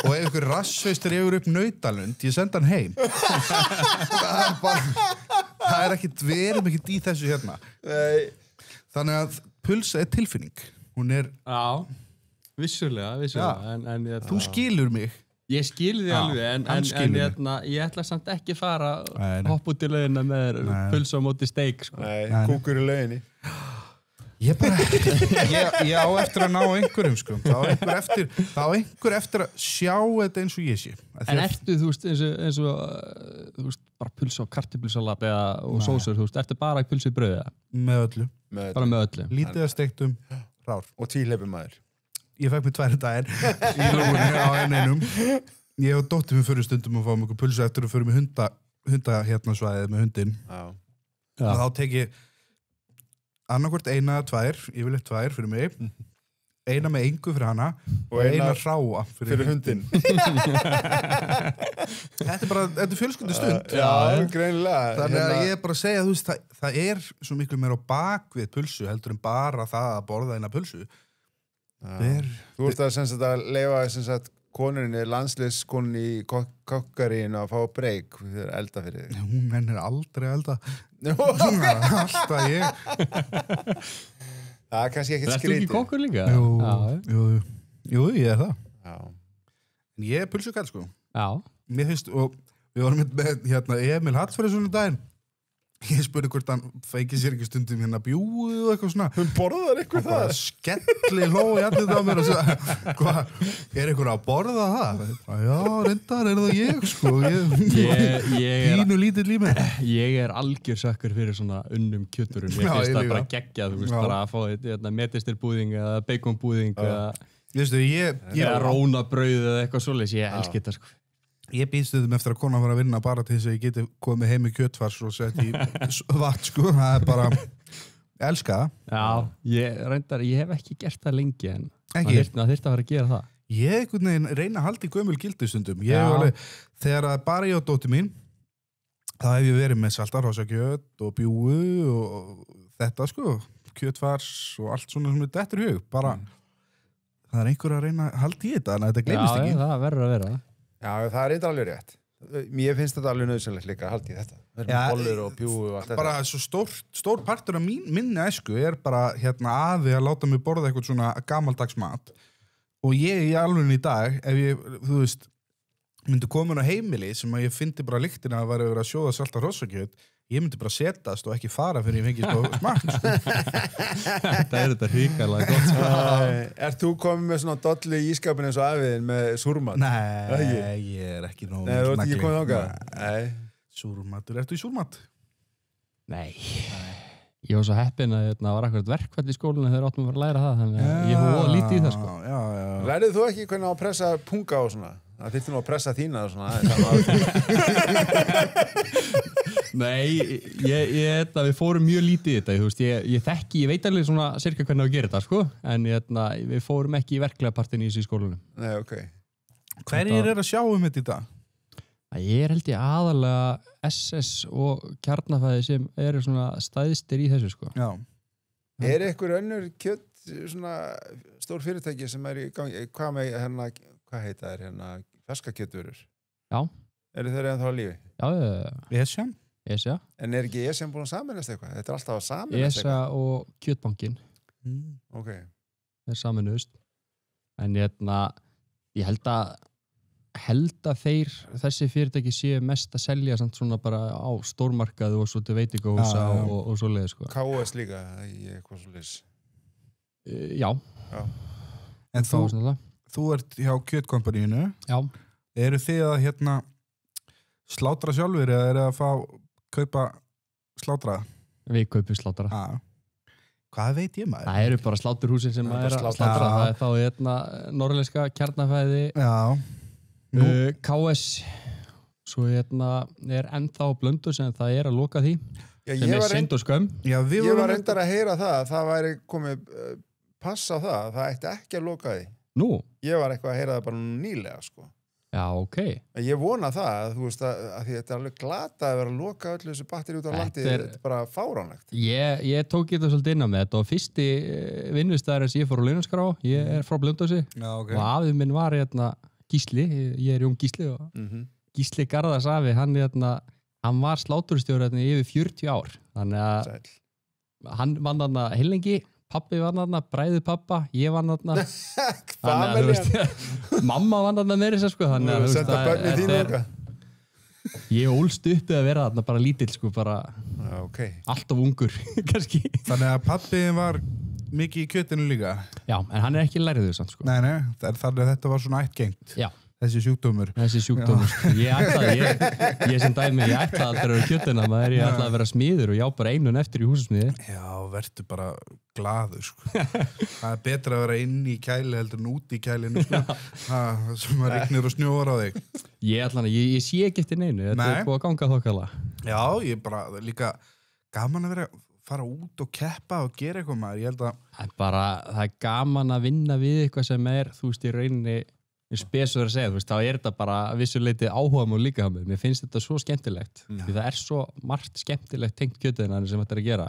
og ef einhver rassveistur yfir upp Nautalund, ég senda hann heim. Það ekkit, við erum ekkit í þessu hérna. Nei. Þannig að pulsa tilfinning. Hún Já, vissulega. En þú skilur mig. Ég skilði þig alveg, en ég ætla samt ekki fara hopp út í lauginna með pulsa á móti steik, sko. Nei, kúkur í lauginni. Ég á eftir að ná einhverjum, sko. Það á einhver eftir að sjá þetta eins og ég sé. En ertu, þú veist, eins og þú veist, bara pulsa á kartöflusalat og sósur, þú veist, ertu bara að pulsa í brauðið? Með öllu. Bara með öllu. Lítið að steiktum, rár. Og tvíhleipum maður. Ég fekk mig 2 dagir í lúgunni á einum. Ég og dóttir mér fyrir stundum að fá mig pulsu eftir að fyrir mig hunda svæðið með hundinn. Og þá tek ég annarkvort 1 eða 2, yfirleitt 2 fyrir mig, 1 með engu fyrir hana og 1 hráa fyrir hundinn. Þetta fjölskyldu stund. Já, greinilega. Þannig að ég bara segja, þú veist, það svo miklu meira á bakvið pulsu heldur en bara það að borða eina pulsu. Þú ert að leifa konurinni, landsliðskoninni í kokkarínu að fá breyk fyrir elda fyrir þig. Hún nennir aldrei að elda. Alltaf ég. Það kannski ekkert skrítið. Ertu ekki kokkur líka? Jú, ég það. Já. En ég pulsukall, sko. Já. Mér finnst, og við vorum með Emil Hallfreðsson daginn. Ég spurði hvort hann feiki sér ekki stundum bjúu og eitthvað svona. Hún borðar eitthvað það. Skelli hló í allir á mér og svo, einhver að borða það? Já, reyndar, það ég, sko. Pínu lítill í mig. Ég algjör sökkur fyrir svona unnum kjöturum. Ég finnst það bara geggjað, þú veist, bara að fá metistilbúðing eða baconbúðing eða rónabrauð eða eitthvað svoleiðis. Ég elski þetta, sko. Ég býðst eftir að kona var að vinna bara til þess að ég geti komið heim í kjötfars og sett í vatn, sko. Það bara, ég elska það. Já, ég hef ekki gert það lengi en það þyrfti að fara að gera það. Ég reyna að halda í gömul gildistundum. Þegar bara ég og dóttir mín, þá hef ég verið með saltarhrossakjöt og bjúgu og þetta, sko, kjötfars og allt svona sem þetta í hug. Bara, það einhver að reyna að halda í þetta, en þetta gleymist ekki. Já, það verður að vera það. Já, það eitthvað alveg rétt. Mér finnst þetta alveg nöðsynlegt líka að halda í þetta. Bollur og bjúgu og allt þetta. Bara svo stór partur af minni æsku bara afi að láta mig borða eitthvað svona gamaldags mat. Og ég í alveg í dag, ef ég, þú veist, myndi komin á heimili sem að ég fyndi bara lyktina að vera að sjóða salta hrossakjöt, ég myndi bara setast og ekki fara fyrir ég fengið smakt, sko. Þetta hrikalega gott, sko. Ert þú komið með svona dollu í ískapinu eins og afiðin með súrmat? Nei, ég ekki nóg. Nei, þú ert ekki komið þangað? Nei. Súrmatur, ertu í súrmat? Nei. Ég var svo heppinn að það var akkurat verkfall í skólinu þegar áttum að fara að læra það, þannig að ég var lítið í það, sko. Já. Lærið þú ekki hvernig á að pressa punga og svona? Það þyrfti nú að pressa þína og svona. Nei, við fórum mjög lítið í þetta, þú veist, ég veit alveg svona cirka hvernig að gera þetta, sko, en við fórum ekki í verklega partin í þessu skólunum. Nei, ok. Hverjir að sjá þetta í dag? Ég held ég aðalega SS og kjarnafæði sem eru svona stæðstir í þessu, sko. Já. Einhver önnur kjött, svona stór fyrirtæki sem í gangi, hvað heita þær ferskakjötvörur? Já. Eru þeir ennþá á lífi? Já. ESA? En ekki ESA búin að saminast eitthvað? Þetta alltaf að saminast ESA og Kjötbankin. Ok. Þeir saminuðust. En ég held að þessi fyrirtæki séu mest að selja samt svona bara á stórmarkaðu og svo til veitingahúsa og svoleiðis, sko. KS líka, eitthvað svoleiðis. Já. En þú ert hjá Kjötkompaníinu. Já. Eru þið að slátra sjálfur eða eru að kaupa slátra? Við kaupum slátra. Hvað veit ég maður? Það eru bara sláturhúsin sem að slátra. Það þá norrlenska kjarnafæði. Já. KS svo ennþá Blöndus en það að loka því sem synd og skömm. Ég var reyndar að heyra það væri komið pass á það ætti ekki að loka því. Nú? Ég var eitthvað að heyra það bara nýlega, sko. Já, ok. Ég vona það, þú veist að því þetta alveg glata að vera að loka öllu þessu batteri út á landi, þetta bara fáránlegt. Ég tók þetta svolítið inn á með þetta og fyrsti vinnustæðar sem ég fór á launaskrá, ég frá Blöndusi og afið minn var Gísli, ég Jón Gísli og Gísli Garðars afi, hann var sláturstjóri yfir 40 ár, þannig að hann vann þarna heilengi, pappi vann þarna, bræður pappa, ég vann þarna mamma vann þarna meira þess sko, þannig að ég ólst uppið að vera þarna bara lítill sko, bara alltaf ungur kannski. Þannig að pappi var mikið í kjötinu líka? Já, en hann ekki lærið þau samt sko. Nei, þannig að þetta var svona ættgengt. Já. Þessi sjúkdómur. Ég sem dæmi, ég ætlaði aldrei að vera kjötina, ég ætlaði að vera smiður og já bara einun eftir í húsasmiði. Já, verður bara glaður sko. Það betra að vera inn í kæli heldur en út í kælinu sko. Sem að rignir og snjóar á þig. Ég sé ekki eftir neinu, þetta búið að ganga þokkala. Já, ég bara líka gaman að fara út og keppa og gera eitthvað maður, ég held að það gaman að vinna við eitthvað sem þú veist, í rauninni spesur að segja, þú veist, þá þetta bara vissuleiti áhugamál líka á mig, mér finnst þetta svo skemmtilegt, því það svo margt skemmtilegt tengt kjötiðina sem þetta að gera.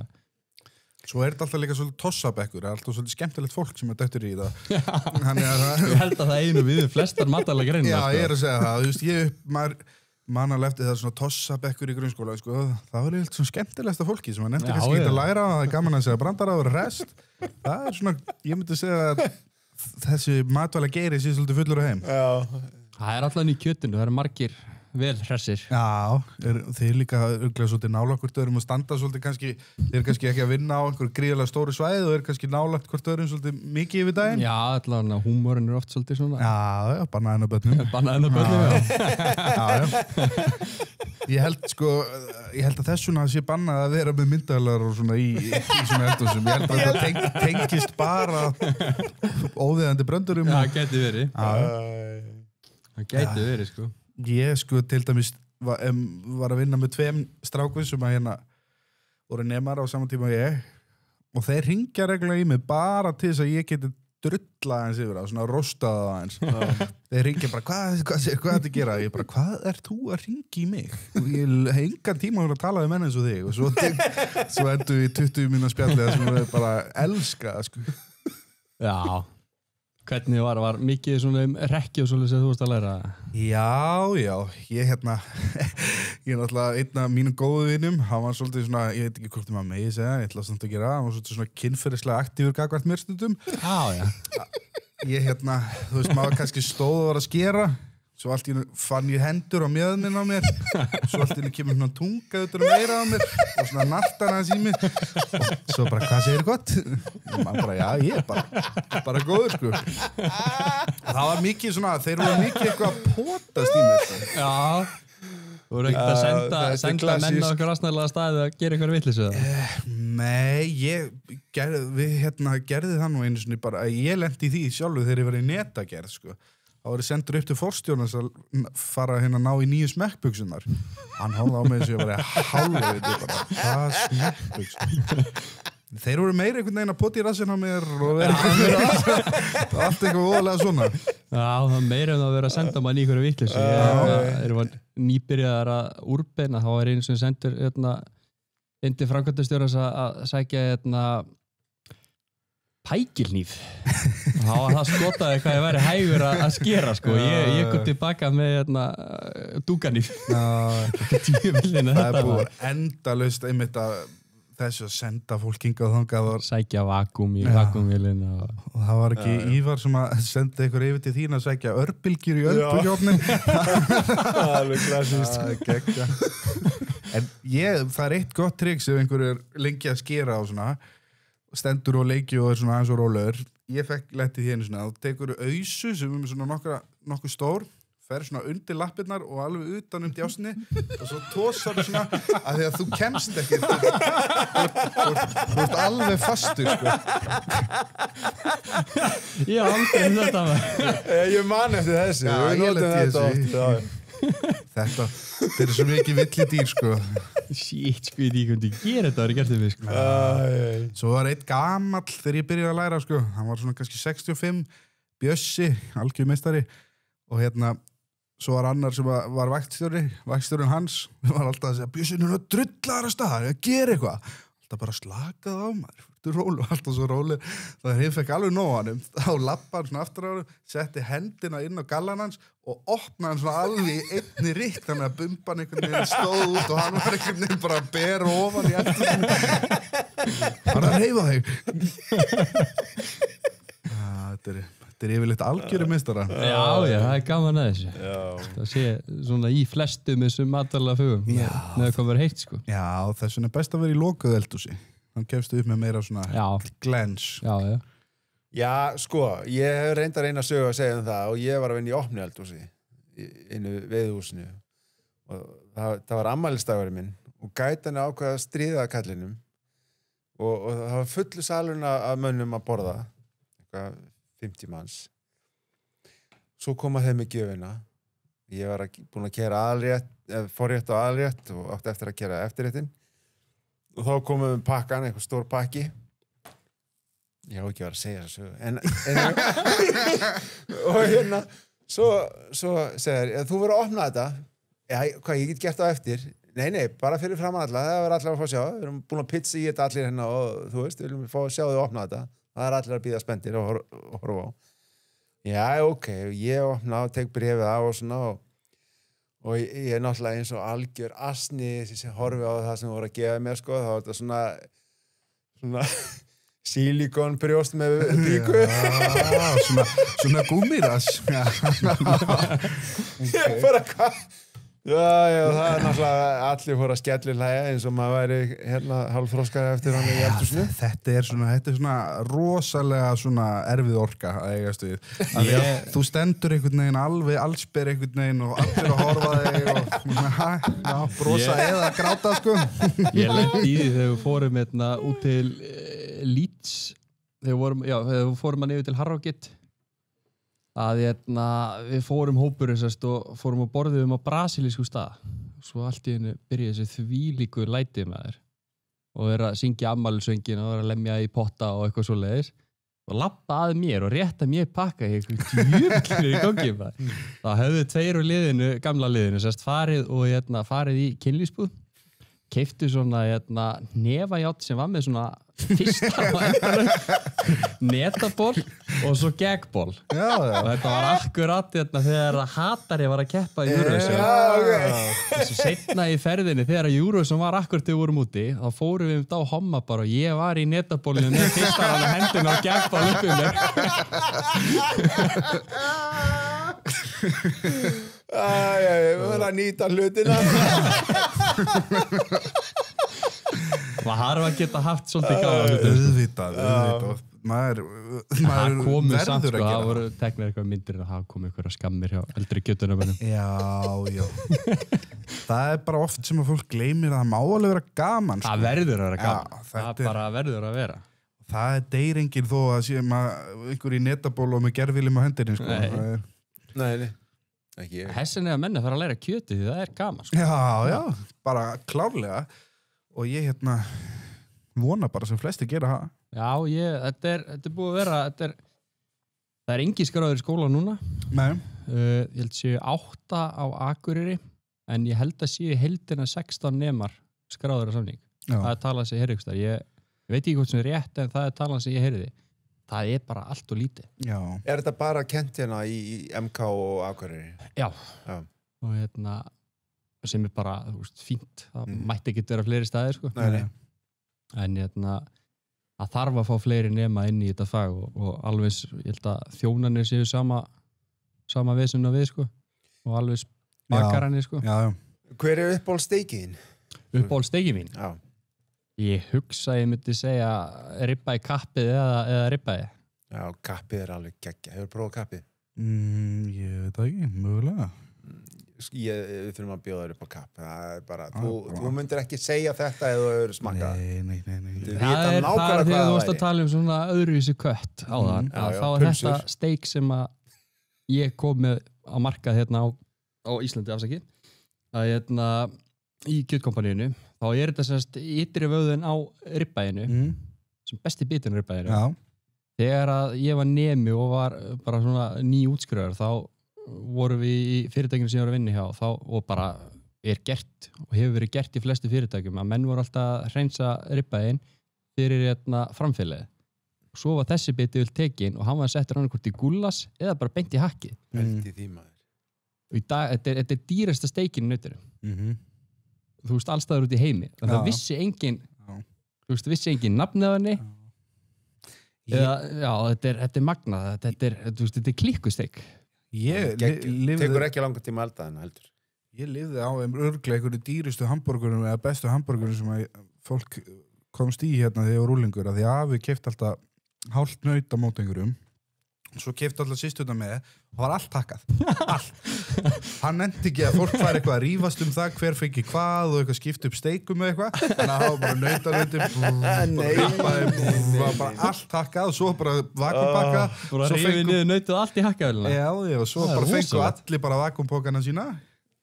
Svo þetta alltaf líka svolítið tossabekkur, það alltaf svolítið skemmtilegt fólk sem dættur í það. Ég held að það einu við flestar matalega greina. Já, ég að segja það, þú veist, maður eftir það svona tossabekkur í grunnskóla, sko, það var eitthvað svona skemmtilegsta fólki sem maður nefndi kannski ekki að læra, það gaman að segja brandaraður rest, það svona, ég myndi segja að þessi matvæla geiri sé svolítið fullur á heim. Já. Það alltaf í kjötinu, það margir vel hressir. Já, þeir líka örglega svolítið nálagt hvort öðrum og standa svolítið kannski, þeir kannski ekki að vinna á einhver gríðarlega stóru svæði og þeir kannski nálagt hvort öðrum svolítið mikið yfir daginn. Já, allavega húmorinn oft svolítið svona. Já, bananabönnum. Bananabönnum, já. Já. Ég held að þessuna sé bannað að vera með myndaðalar og svona í svona eldhúsum. Ég held að það tengist bara óviðandi bröndurum. Já, það gæti verið. Það gæti verið, sko. Ég sko til dæmis var að vinna með 2 strákum sem að voru nemar á saman tíma og ég og þeir hringja reglulega í mig bara til þess að ég geti drulla eins yfir það, svona rostaða eins. Þeir hringja bara, hvað þetta gera? Ég bara, hvað þú að hringja í mig? Ég hef engan tíma að tala við menn eins og þig og svo endur við 20 mínúna spjallið sem við bara elska, sko. Já. Hvernig var mikið svona rekki og svolítið sem þú varst að læra? Já, ég náttúrulega einn af mínum góðu vinum, hann var svolítið svona, ég veit ekki hvort maður megi segja, ég ætla samt að gera, hann var svolítið svona kynferðislega aktífur gagnvart mér stundum. Já. Ég þú veist, maður kannski stóð og var að skera, svo allt í einu fann ég hendur á mjöðminn á mér, svo allt í einu kemur svona tunga utan meira á mér og svona nartan aðeins í mig og svo bara, hvað segir gott? Og maður bara, já, ég bara góður, sko. Það var mikið svona, þeir voru mikið eitthvað að potast í mér, sko. Já. Þú voru ekkert að senda menn á okkur asnalega staði að gera eitthvað vitleysu Nei, við gerði það nú einu sinni bara, ég lendi í því sjálfu þegar ég var í netagerð, sko. Það voru sendur upp til forstjórnans að fara að ná í nýju smekkbuksunar. Hann horfði á mig eins og ég var í hálfviti bara, hvað smekkbuksur? Þeir voru meira einhvern veginn að pota í rassinn á mér og vera allt eitthvað voðalega svona. Já, það meira en að vera að senda mann í einhverju vitleysu. Þeir var nýbyrjaðar að úrbeina, þá var einu sem sendur inn til framkvæmdastjórans að sækja pækilnýf. Þá var það skotaði hvað ég væri hægur að skera, sko. Ég kom tilbaka með dúkanýf. Það búið endalaust einmitt að þessu að senda fólk hingað og þangað og sækja vakúm í vakúmvélina og það var ekki Ívar sem að senda ykkur yfir til þín að sækja örbylgjur í örbuljófnin. Alveg klassískt. En það er eitt gott triks ef einhver er lengi að skera og svona stendur og leiki og er svona aðeins og rólegur. Ég fekk lettið hérna svona og tekur ausu sem svona nokkuð stór, fer svona undir lappirnar og alveg utan djásni og svo tósar svona að því að þú kemst ekki þú ert alveg fastur, sko. Ég aldrei þetta Ég man eftir þessu. Ég lenti í þessu. Þetta er svo mikið villidýr, sko. Shit, sko, ég kom til að gera þetta, það er gert þið við, sko. Svo var eitt gamall þegar ég byrjaði að læra, sko. Hann var svona kannski 65, Bjössi, algjörmeistari og svo var annar sem var vaktstjórinn hans, var alltaf að segja Bjössi, nú drullar að stað, að gera eitthvað. Alltaf bara slakað á maður, alltaf svo róli. Það fekk alveg nóg á hann, þá lappa hann svona aftur á hann, setti hendina inn á gallan hans og opnaði hann svona alveg í einni ríkt, þannig að bumban einhvern veginn stóð út og hann var einhvern veginn bara að bera ofan í eftir. Bara að reyfa þig. Þetta er yfirleitt algjöru meistara. Já, það er gaman að þessu. Það sé svona í flestum þessum matvælalega fögum. Með að koma heitt, sko. Já, þess vegna er best að vera í lokuðu eldhúsi. Þannig kemstu upp með meira svona glens. Já, sko, ég hef reyndar eina sögu að segja það og ég var að vinna í opnu eldhúsi innu veiðhúsinu og það var afmælisdagurinn minn og gætan ákvað að stríða kallinum og það var fullu salurinn af mönnum að borða, eitthvað 50 manns. Svo koma þeim með gjöfina. Ég var búin að keyra forrétt og aðalrétt og átti eftir að keyra eftirréttin. Og þá komum við pakkan, eitthvað stór pakki. Ég á ekki að segja þessu. Og svo segir þú verður að opna þetta. Já, hvað, ég get gert það eftir. Nei, bara fyrir framan alla. Það verður allir að fá að sjá. Við erum búin að pizza í þetta allir hérna og þú veist, við viljum fá að sjá þau opna þetta. Það allir að bíða spenntir og horfa á. Já, ok, ég opna og tek bréfið á og svona og ég er náttúrulega eins og algjör asni sem horfi á það sem voru að gefa mér, sko. Það var þetta svona sílikonbrjóst með píku. Svona gúmmiras. Ég bara hvað? Já, það er náttúrulega allir fór að skellihlæja eins og maður væri hálfþroskaður eftir hann í eldhúsinu. Þetta er svona rosalega svona erfið orka að eigast við. Þú stendur einhvern veginn alveg, allsber einhvern veginn og allir að horfa þig og brosa eða gráta, sko. Ég lendi í því þegar við fórum út til Leeds, þegar við fórum hann yfir til Harrogate að við fórum hópurinn og fórum að borðum á brasilísku stað. Svo allt í hennu byrjaði þessi þvílíku lætið með þér og að syngja afmælisöngin og að lemja í potta og eitthvað svoleiðis og labba að mér og rétta mér pakka í djúplir í gangi. Þá höfðu tveir úr liðinu, gamla liðinu, farið í kynlífsbúð, keyptu svona nefajátt sem var með svona fyrsta á endanum netaból og svo gegból. Og þetta var akkurat þegar Hatari var að keppa í Eurovision. Svo seinna í ferðinni þegar Eurovision var akkurat þegar við vorum úti, þá fórum við á homma bara og ég var í netabólinu með fyrsta á hendina og gegból upp um mér. Við verðum að nýta hlutina. Maður harfa að geta haft svolítið gáða hluti. Auðvitað. maður Það komið verður samt að sko, gera það voru teknir eitthvað myndir að það komið eitthvað skammir hjá eldri kjötunumönnum. Já. Það bara oft sem að fólk gleymir að það má alveg vera gaman sko. Það verður að vera gaman. Já, Það bara verður að vera. Það deyr enginn þó að sé einhver í netaból og með gerfilim á hendinni sko. Nei. Nei, ekki ég. Hessin er að menna að fara að læra kjöti því það er gaman sko. Já, bara klárlega og ég vona bara sem flesti gera það. Já, þetta er búið að vera, það er engi skráður í skóla núna. Nei. Ég held séu 8 á Akureyri, en ég held að séu heildina 16 nemar skráður á samning. Já. Það er talað sem ég heyrði ykkur. Ég veit ekki hvort sem er rétt, en það er talað sem ég heyrði. Það er bara allt og lítið. Já. Er þetta bara kent hérna í MK og Akureyri? Já. Já. Og sem er bara, þú veist, fínt. Það mætti ekki vera fleiri staðir, sko. Nei. En það þarf að fá fleiri nema inn í þetta fag og alveg, ég held að þjónarnir séu sama vissun og við, sko. Og alveg bakararnir, sko. Já. Hver er uppáhaldsteikið þín? Uppáhaldsteikið mín? Já. Ég hugsa, ég myndi segja ribbaði kappið eða ribbaði. Já, kappið er alveg geggja. Hefur prófað kappið? Ég veit það ekki, mögulega. Við þurfum að bjóða þér upp á kapp. Það er bara, þú myndir ekki segja þetta eða þú hefur smakkað. Nei. Það er þegar þú varst að tala um svona öðruvísi kött á það. Þá er þetta steik sem að ég kom með á markað hérna á Íslandi, afsakið. Að í kjötkompaníinu, þá er þetta semst ytri vöðun á ribbæinu, sem besti bitin á ribbæinu. Já. Þegar að ég var nemi og var bara svona nýútskrifaður, þá vorum við í fyrirtækinu sem ég var að vinna hjá og bara er gert og hefur verið gert í flestu fyrirtækjum að menn voru alltaf að hreinsa ribbæin fyrir framfélagið. Og svo var þessi biti vel tekin og hann var settur annarkvort í gúllas eða bara beint í hakkið. Beint í því maður. Og í dag, þetta er dýrasta steikinu nautinu. Þú veist, allstaður út í heimi. Þannig að það vissi engin nafnið á henni. Þetta er magnað. Þetta er klikkusteik. Tekur ekki langan tíma að elda þennan heldur. Ég lifði á örglega einhverju dýrustu hambúrgurum eða bestu hambúrgurum sem að fólk komst í hérna þegar ég var rúlingur að því að við keypt alltaf hálft naut á móti einhverjum og svo keypt alltaf systurna með og var allt hakkað. Allt. Hann nefndi ekki að fólk fær eitthvað að rífast um það hver fengi hvað og eitthvað skipta upp steikum með eitthvað þannig að það var bara nautalauti bara allt hakkað og svo bara vakuumpakka Bara rífið niður nautið allt í hakkavélina. Já, og svo bara fengu allir bara vakuumpokana sína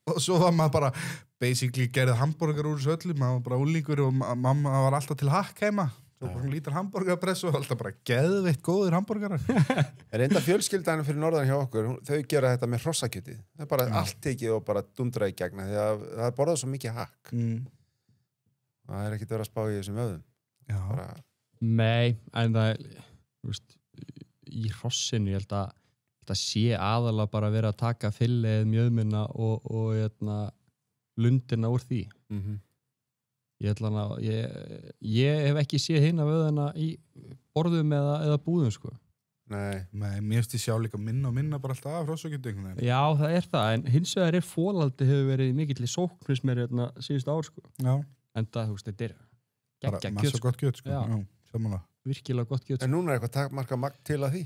og svo var maður bara basically gerði hambúrgar úr þessu öllu maður var bara úlingur og mamma var alltaf til hakk heima svo bara lítur hambúrgarpress og alltaf bara geðveitt góðir hambúrgarar. Enda fjölskyldan fyrir norðan hjá okkur, þau gera þetta með hrossakjötið. Það er bara allt tekið og bara dundra í gegna því að það er borðað svo mikið hakk. Það er ekkert verið að spá í þessum öðum. Já. Nei, en það veist, í hrossinu ég held að sé aðalega bara verið að taka fylleið mjöðmuna og lundina úr því. Ég hef ekki séð hina vöðuna í borðum eða búðum sko. Nei, mér finnst ég sjá líka minna og minna bara alltaf af hrossakjöti. Já, það er það, en hins vegar er fólaldi hefur verið mikill í sókn fyrst mér síðust ár sko. Já. En það, þú veist, þetta er bara geggja massa kjöt. gott kjöt sko. Já, samanlega. Virkilega gott kjöt. En núna er eitthvað takmarka magn til að því.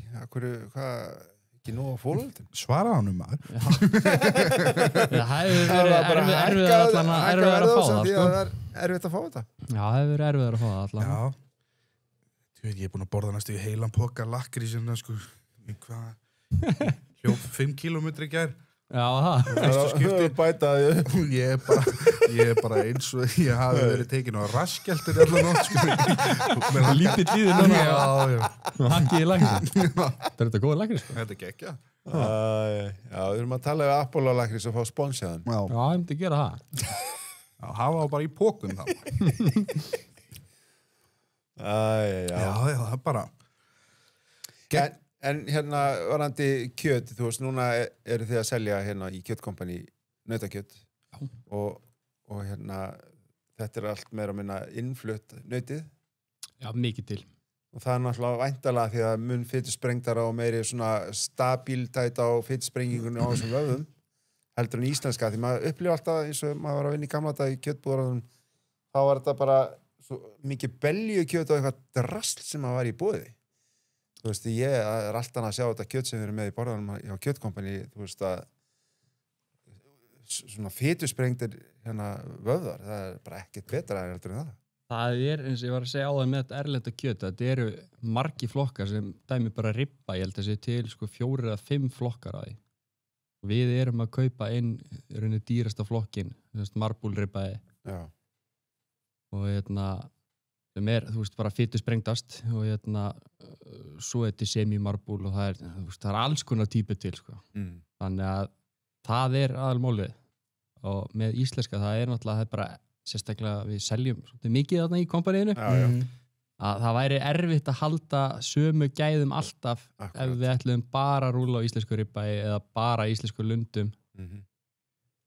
Ekki nóg á fólöldin? Svara hann maður. Það hefur verið erfiðar að fá það, sko. Það er erfitt að fá þetta. Já, það hefur verið erfiðar að fá það allan. Já. Ég er búin að borða næstu í heilan poka lakkrís sko. Hljóp 5 kilometri í gær. Já, það. Það bætaði. Ég er bara eins og ég hafi verið tekin á raskjeltur allan nótt sko. Lítið líður núna. Já. Hakkið í lakkrís. Það er þetta góð lakkrís sko. Þetta er geggja. Já, við erum að tala um Apollo lakkrís og fá sponsjaðan. Já, ég myndi gera það. Já, hafa það bara í pókum þá. Já, það er bara En hérna varandi kjöt, þú veist, núna eru þið að selja hérna í kjötkompani nautakjöt og hérna þetta er allt meira að minna innflutt nautið. Já, mikið til. Og það er náttúrulega væntalega því að mun fitusprengdara og meiri svona stabíltætt á fitusprengingunni á þessum vöðum heldur en íslenska, því maður upplifa alltaf eins og maður var að vinna í gamla dag í kjötbúðaranum, þá var þetta bara svo mikið beljukjöt og eitthvað drasl sem maður var í boði. þú veist, ég er alltaf að sjá þetta kjöt sem við erum með í borðanum hjá kjötkompani, þú veist að svona fitusprengdir hérna vöðvar, það er bara ekkert betra en það. Það eins og ég var að segja á það með þetta erlenda kjöt, þetta eru margi flokkar sem dæmi bara ribba, ég held að sé til sko 4 eða 5 flokkar að því. Við erum að kaupa inn rauninni dýrasta flokkin, marbúlribbaði. Já. Og sem þú veist, bara fitusprengdast og svo er þetta semi-marbúl og það er alls konar típu til, sko. Þannig að það er aðalmálið. Og með íslenska, það er náttúrulega, það er bara sérstaklega við seljum svolítið mikið þarna í kompaníinu. Að það væri erfitt að halda sömu gæðum alltaf ef við ætlum bara að rúlla á íslensku ribbaði eða bara íslensku lundum.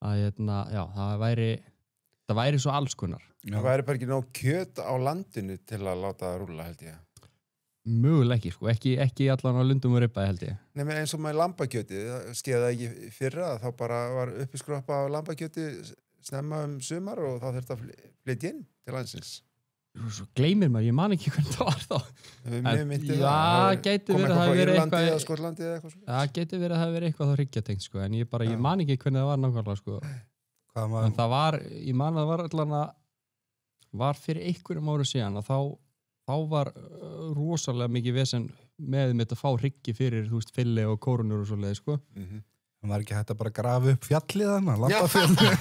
Að já, það væri svo alls konar. Það væri bara ekki nóg kjöt á landinu til að láta það rúlla, held ég. Mögulega ekki, sko. Ekki allan á lundum og ribbaði, held ég. Nei, menn eins og með lambakjöti, skeið það ekki fyrra, þá bara var uppiskroppa á lambakjöti snemma sumar og þá þurfti að flytja inn til landsins. Svo gleymir maður, ég man ekki hvernig það var þá. Það gæti verið að það hafi verið eitthvað eða Skotlandi eða eitthvað. Það gæti verið að það hafi verið eitthvað þá hryggjatengt, sko, en ég man ekki hvernig það var nákvæmlega, sko. En það var, ég man að það var allan að var fyrir einhverjum árum síðan að þá var rosalega mikið vesen með þetta að fá hryggi fyrir, þú veist, fylli og kórunur og svoleiði, sko. Það var ekki hægt að bara grafa upp fjallið hana, Lambafjallið.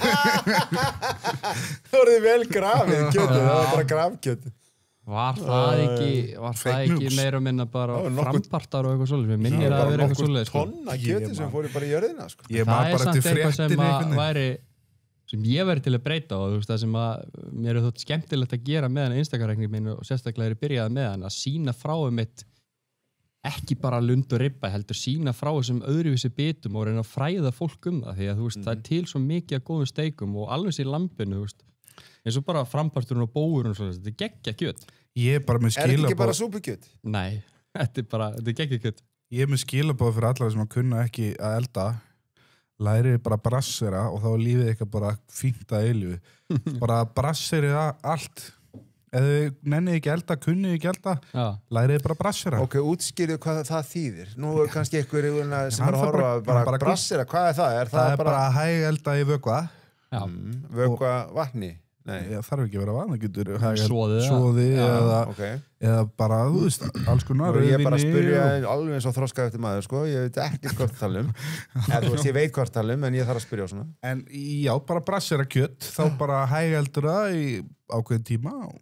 Það voruð vel grafið kjötið, það var bara grafkjötið. Var það ekki meira minna bara frampartar og eitthvað svoleiðis? Mér minnir að það verið eitthvað svoleiðis. Það var nokkuð tonna kjötið sem fór bara í jörðina, sko. Það er samt eitthvað sem ég væri til að breyta og þú veist það sem að mér er þótt skemmtilegt að gera með hann Instagram-reikning minn og sérstaklega byrjaði með hann að sína frá mitt ekki bara lund og ribba, heldur sína frá þessum öðruvísi bitum og reyna að fræða fólk það því að þú veist, það er til svo mikið af góðum steikum og alveg sér lambinu, þú veist eins og bara framparturinn og bóurinn og svona, þetta er geggja kjöt. Ég er bara með skilabóð. Er þetta ekki bara súpukjöt? Nei, þetta er geggja kjöt. Ég er með skilabóð fyrir alla sem að kunna ekki að elda, læri bara brassera og þá er lífið eitthvað bara fínt að eilífi. Bara brassera allt. Ef þið nennið ekki elda, kunnið ekki elda, lærið bara brassera. Ok, útskýrðu hvað það þýðir. Nú er kannski einhver sem er að horfa bara brassera, hvað er það? Það er bara hæg elda í vökva. Vökva vatni? Nei. Það þarf ekki að vera vatn, það getur soði eða bara, þú veist, alls konar. Ég er bara að spyrja alveg eins og þroska eftir maður, sko. Ég veit ekki hvort talum. Þú veist, ég veit hvort talum, en ég þarf að spyrja á svona. En já, bara brassera kjött, þá bara hæg eldur það í ákveðin tíma og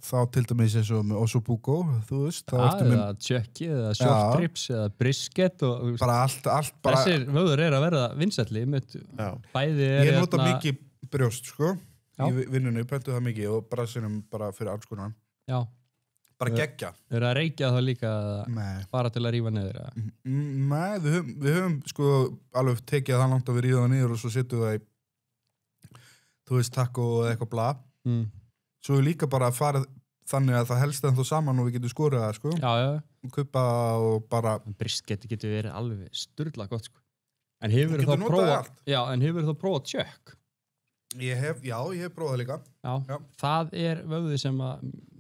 þá til dæmis eins og með ossobuco, þú veist. Eða tjökki, eða short ribs, eða brisket og bara allt bara... Þessir vöður er að verða vinsælli, bæði Ég nota mikið brjóst, sko. Í vinnunni, pöntu það mikið og brassinum bara fyrir alls konar. Já. Bara geggja. Er það reykja þá líka bara til að rífa niður? Nei, við höfum sko alveg tekið það langt að við ríða það niður og svo setjum það í, þú veist, taco eða eitthvað bla. Svo er líka bara að fara þannig að það helst ennþá saman og við getum skorað það, sko. Já. Kaupa og bara... Brisket getur verið alveg sturla gott, sko. En hefur þá prófað tjökk? Ég hef prófað líka. Já. Það er vöðið sem að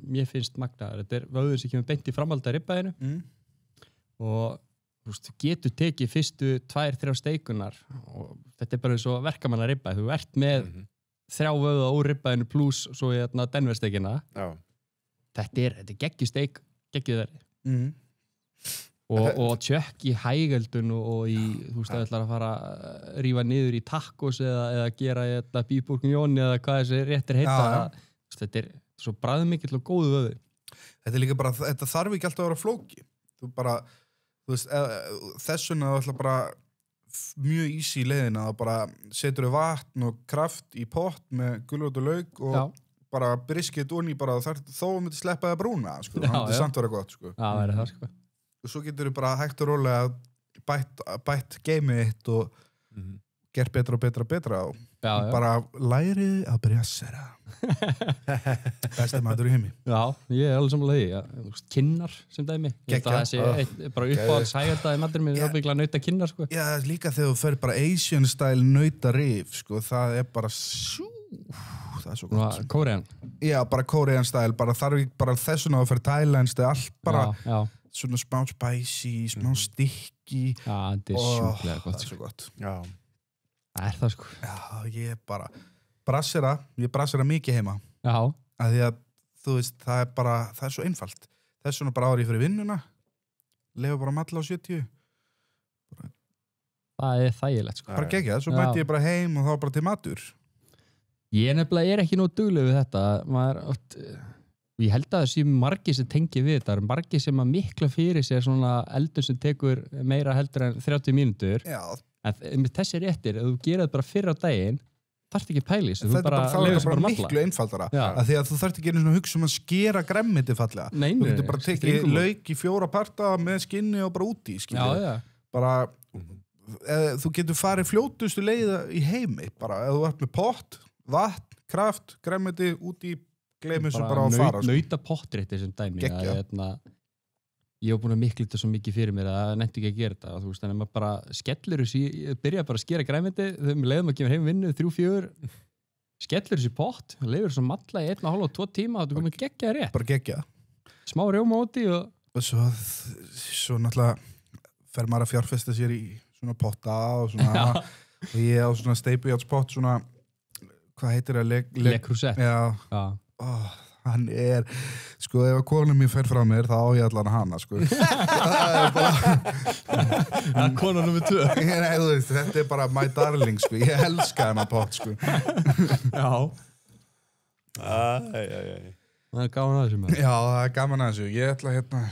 mér finnst magnaður. Þetta er vöðið sem kemur beint í framhaldi af ribbaðinu. Og þú getur tekið fyrstu 2-3 steikunar og þetta er bara eins og verkamanna ribbaði. Þú ert með 3 vöða úr ribbaðinu pluss svo denversteikina. Þetta er geggjusteik, geggjuðari. Og tjökk í hægöldun og í, þú veist, það ætlar að fara að rífa niður í tacos eða gera beef bourguignon eða hvað þessi réttir heita. Þetta er svo bragðmikill og góðu vöðu. Þetta er líka bara, þetta þarf ekki alltaf að vera flóki. Þú veist, þessuna þú ætla bara mjög easy leiðina að bara setur þau vatn og kraft í pott með gulrót og lauk og bara brisket onni bara þó myndi sleppa það brúna, sko. Það myndi samt vera gott, sko. Já, verið það, sko. Og svo getur þú bara hægt og rólega bætt geimið þitt og gert betra og betra og bara lærið að brassera. Besti matur í heimi. Já, ég er alveg sammála því. Kinnar sem dæmi. Ég held að það sé bara uppáhalds hægjaldaði matur minn ábyggilega nauta kinnar, sko. Já, líka þegar þú fer bara Asian style nauta rif, sko, það er bara það er svo gott. Korean. Já, bara Korean style, bara þarf ekki bara þessuna að fer Thailands eða allt bara svona smá spicy, smá stykki. Já, þetta er sjúklega gott. Það er svo gott. Já. Það er það, sko. Já, ég bara ég brassera mikið heima. Já. Af því að, þú veist, það er svo einfalt. Þess vegna bara ári ég fyrir vinnuna, lefa bara malla á 70. Það er þægilegt, sko. Bara gegja, svo mæti ég bara heim og þá bara til matur. Ég nefnilega ekki nóg dugleg við þetta. Ég held að það sé margir sem tengi við þetta. Það eru margir sem að mikla fyrir sér svona eldun sem tekur meira heldur en 30 mínútur. Já. En þessi réttir, ef þú gerir það bara fyrr á daginn, þarft ekki pælis. Þetta er bara miklu einfaldara. Af því að þú þarft ekki einu svona hugsa að skera gremmiti fallega. Nei, þú getur bara tekið lauk í 4 parta með skinni og bara úti. Já. Bara, þú getur farið fljótustu leiða í heimi. Bara, ef þú ert með pott, vatn, kraft, gremmiti, úti, gleymið sem bara að fara. Nauta pottrétti sem dæmi. Ég hef búin að mikla þetta svo mikið fyrir mér að það nefndi ekki að gera þetta. Þú veist, þannig að maður bara skellir þessu, byrja bara að skera grænmeti, þegar við leiðum að kemur heim vinnu, 3-4, skellir þessu pott, leifir þessu malla í 1,5 og 2 tíma og þú komið geggja rétt. Bara geggja. Smá rjóma úti og... Svo náttúrulega fer maður að fjárfesta sér í svona potta og svona, og ég á svona steipuhjátspott, svona, hvað heitir það? Le Creuset. Já. Hann er, sko, ef að konum mér fer frá mér, þá á ég allan hana, sko. Það er bara... Það er kona nummer 2. Nei, þú veist, þetta er bara my darling, sko. Ég elska hennar pott, sko. Já. Það er gaman að þessu, maður. Já, það er gaman að þessu. Ég ætla hérna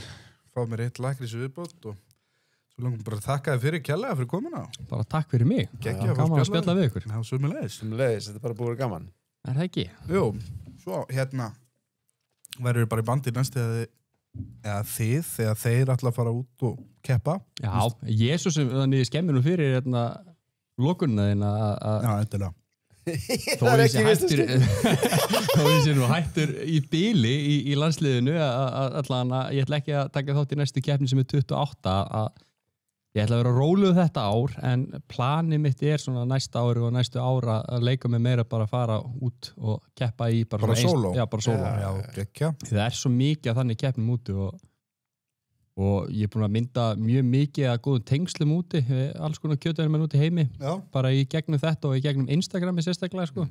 fá mér 1 lakkrís viðbót og svo langum bara þakka þið fyrir kærlega fyrir komuna. Bara takk fyrir mig. Gaman að spjalla við ykkur. Já, sömuleiðis. Þetta er bara búið gaman. Er það ekki? Jú, svo hérna verður bara í bandi næst eða þeir ætla að fara út og keppa. Já, Jesús þannig skemmir nú fyrir hérna lokunna þín að... Já, endilega. Þó ég sé nú hættur í bili í landsliðinu allan að ég ætla ekki að taka þátt í næstu keppni sem er 28 að ég ætla að vera róluð þetta ár en planið mitt er svona næsta ári og næstu ára að leika mig meira bara að fara út og keppa í bara sóló? Já, bara sóló. Já, gekkja. Það er svo mikið að þannig keppnum úti og ég er búin að mynda mjög mikið að góðum tengslum úti, alls konar kjötæðumenn úti heimi, bara í gegnum þetta og í gegnum Instagrami sérstaklega, sko.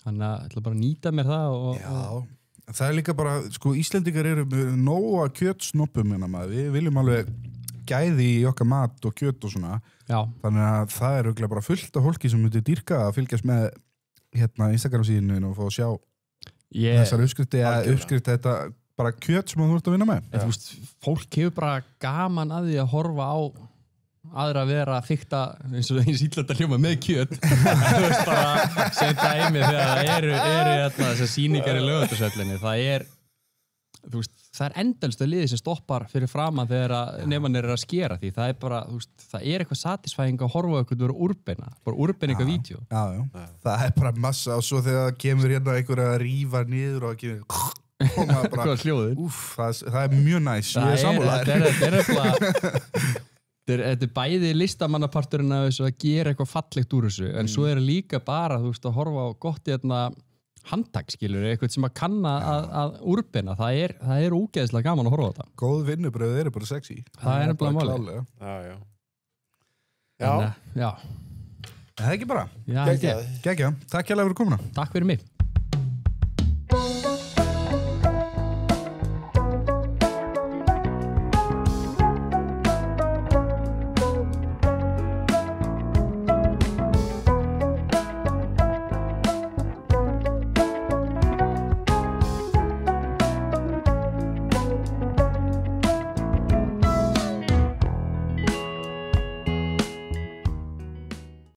Þannig að ég ætla bara að nýta mér það og... Já, það er líka bara, sko, Íslendingar eru nóga kjötsnoppum, við viljum alveg gæði í okkar mat og kjöt og svona. Já. Þannig að það er örugglega bara fullt af fólki sem myndi dýrka að fylgjast með hérna Instagram síðinu og fá að sjá þessar uppskrifti þetta bara kjöt sem þú ert að vinna með. Þú veist, fólk hefur bara gaman að því að horfa á aðra að vera að þykta eins og íslanda hljóma með kjöt. Þú veist, bara setja í mig þegar það eru þessar sýningar í Laugardalshöllinni. Þú veist, það er endalstu liðið sem stoppar fyrir framan þegar nemanir að skera því. Það er bara, þú veist, það er eitthvað satisfying að horfa eitthvað vera úrbeina, bara úrbeininga vídeo. Já. Það er bara massa og svo þegar það kemur hérna einhver að rífa niður og kemur hvað hljóður? Það er mjög næs, ég er sammálaður. Þetta er bæði listamannaparturinn að þessu að gera eitthvað fallegt úr þessu, en svo er líka bara, þú veist, að horfa á gott í handtak, skilur, eitthvað sem að kanna að úrbeina, það er ógeðslega gaman að horfa á þetta. Góð vinnubröð eru bara sexy. Það er nefnilega máli. Já. Það er ekki bara. Já, Gekkja. Takk hérlega fyrir komuna. Takk fyrir mig.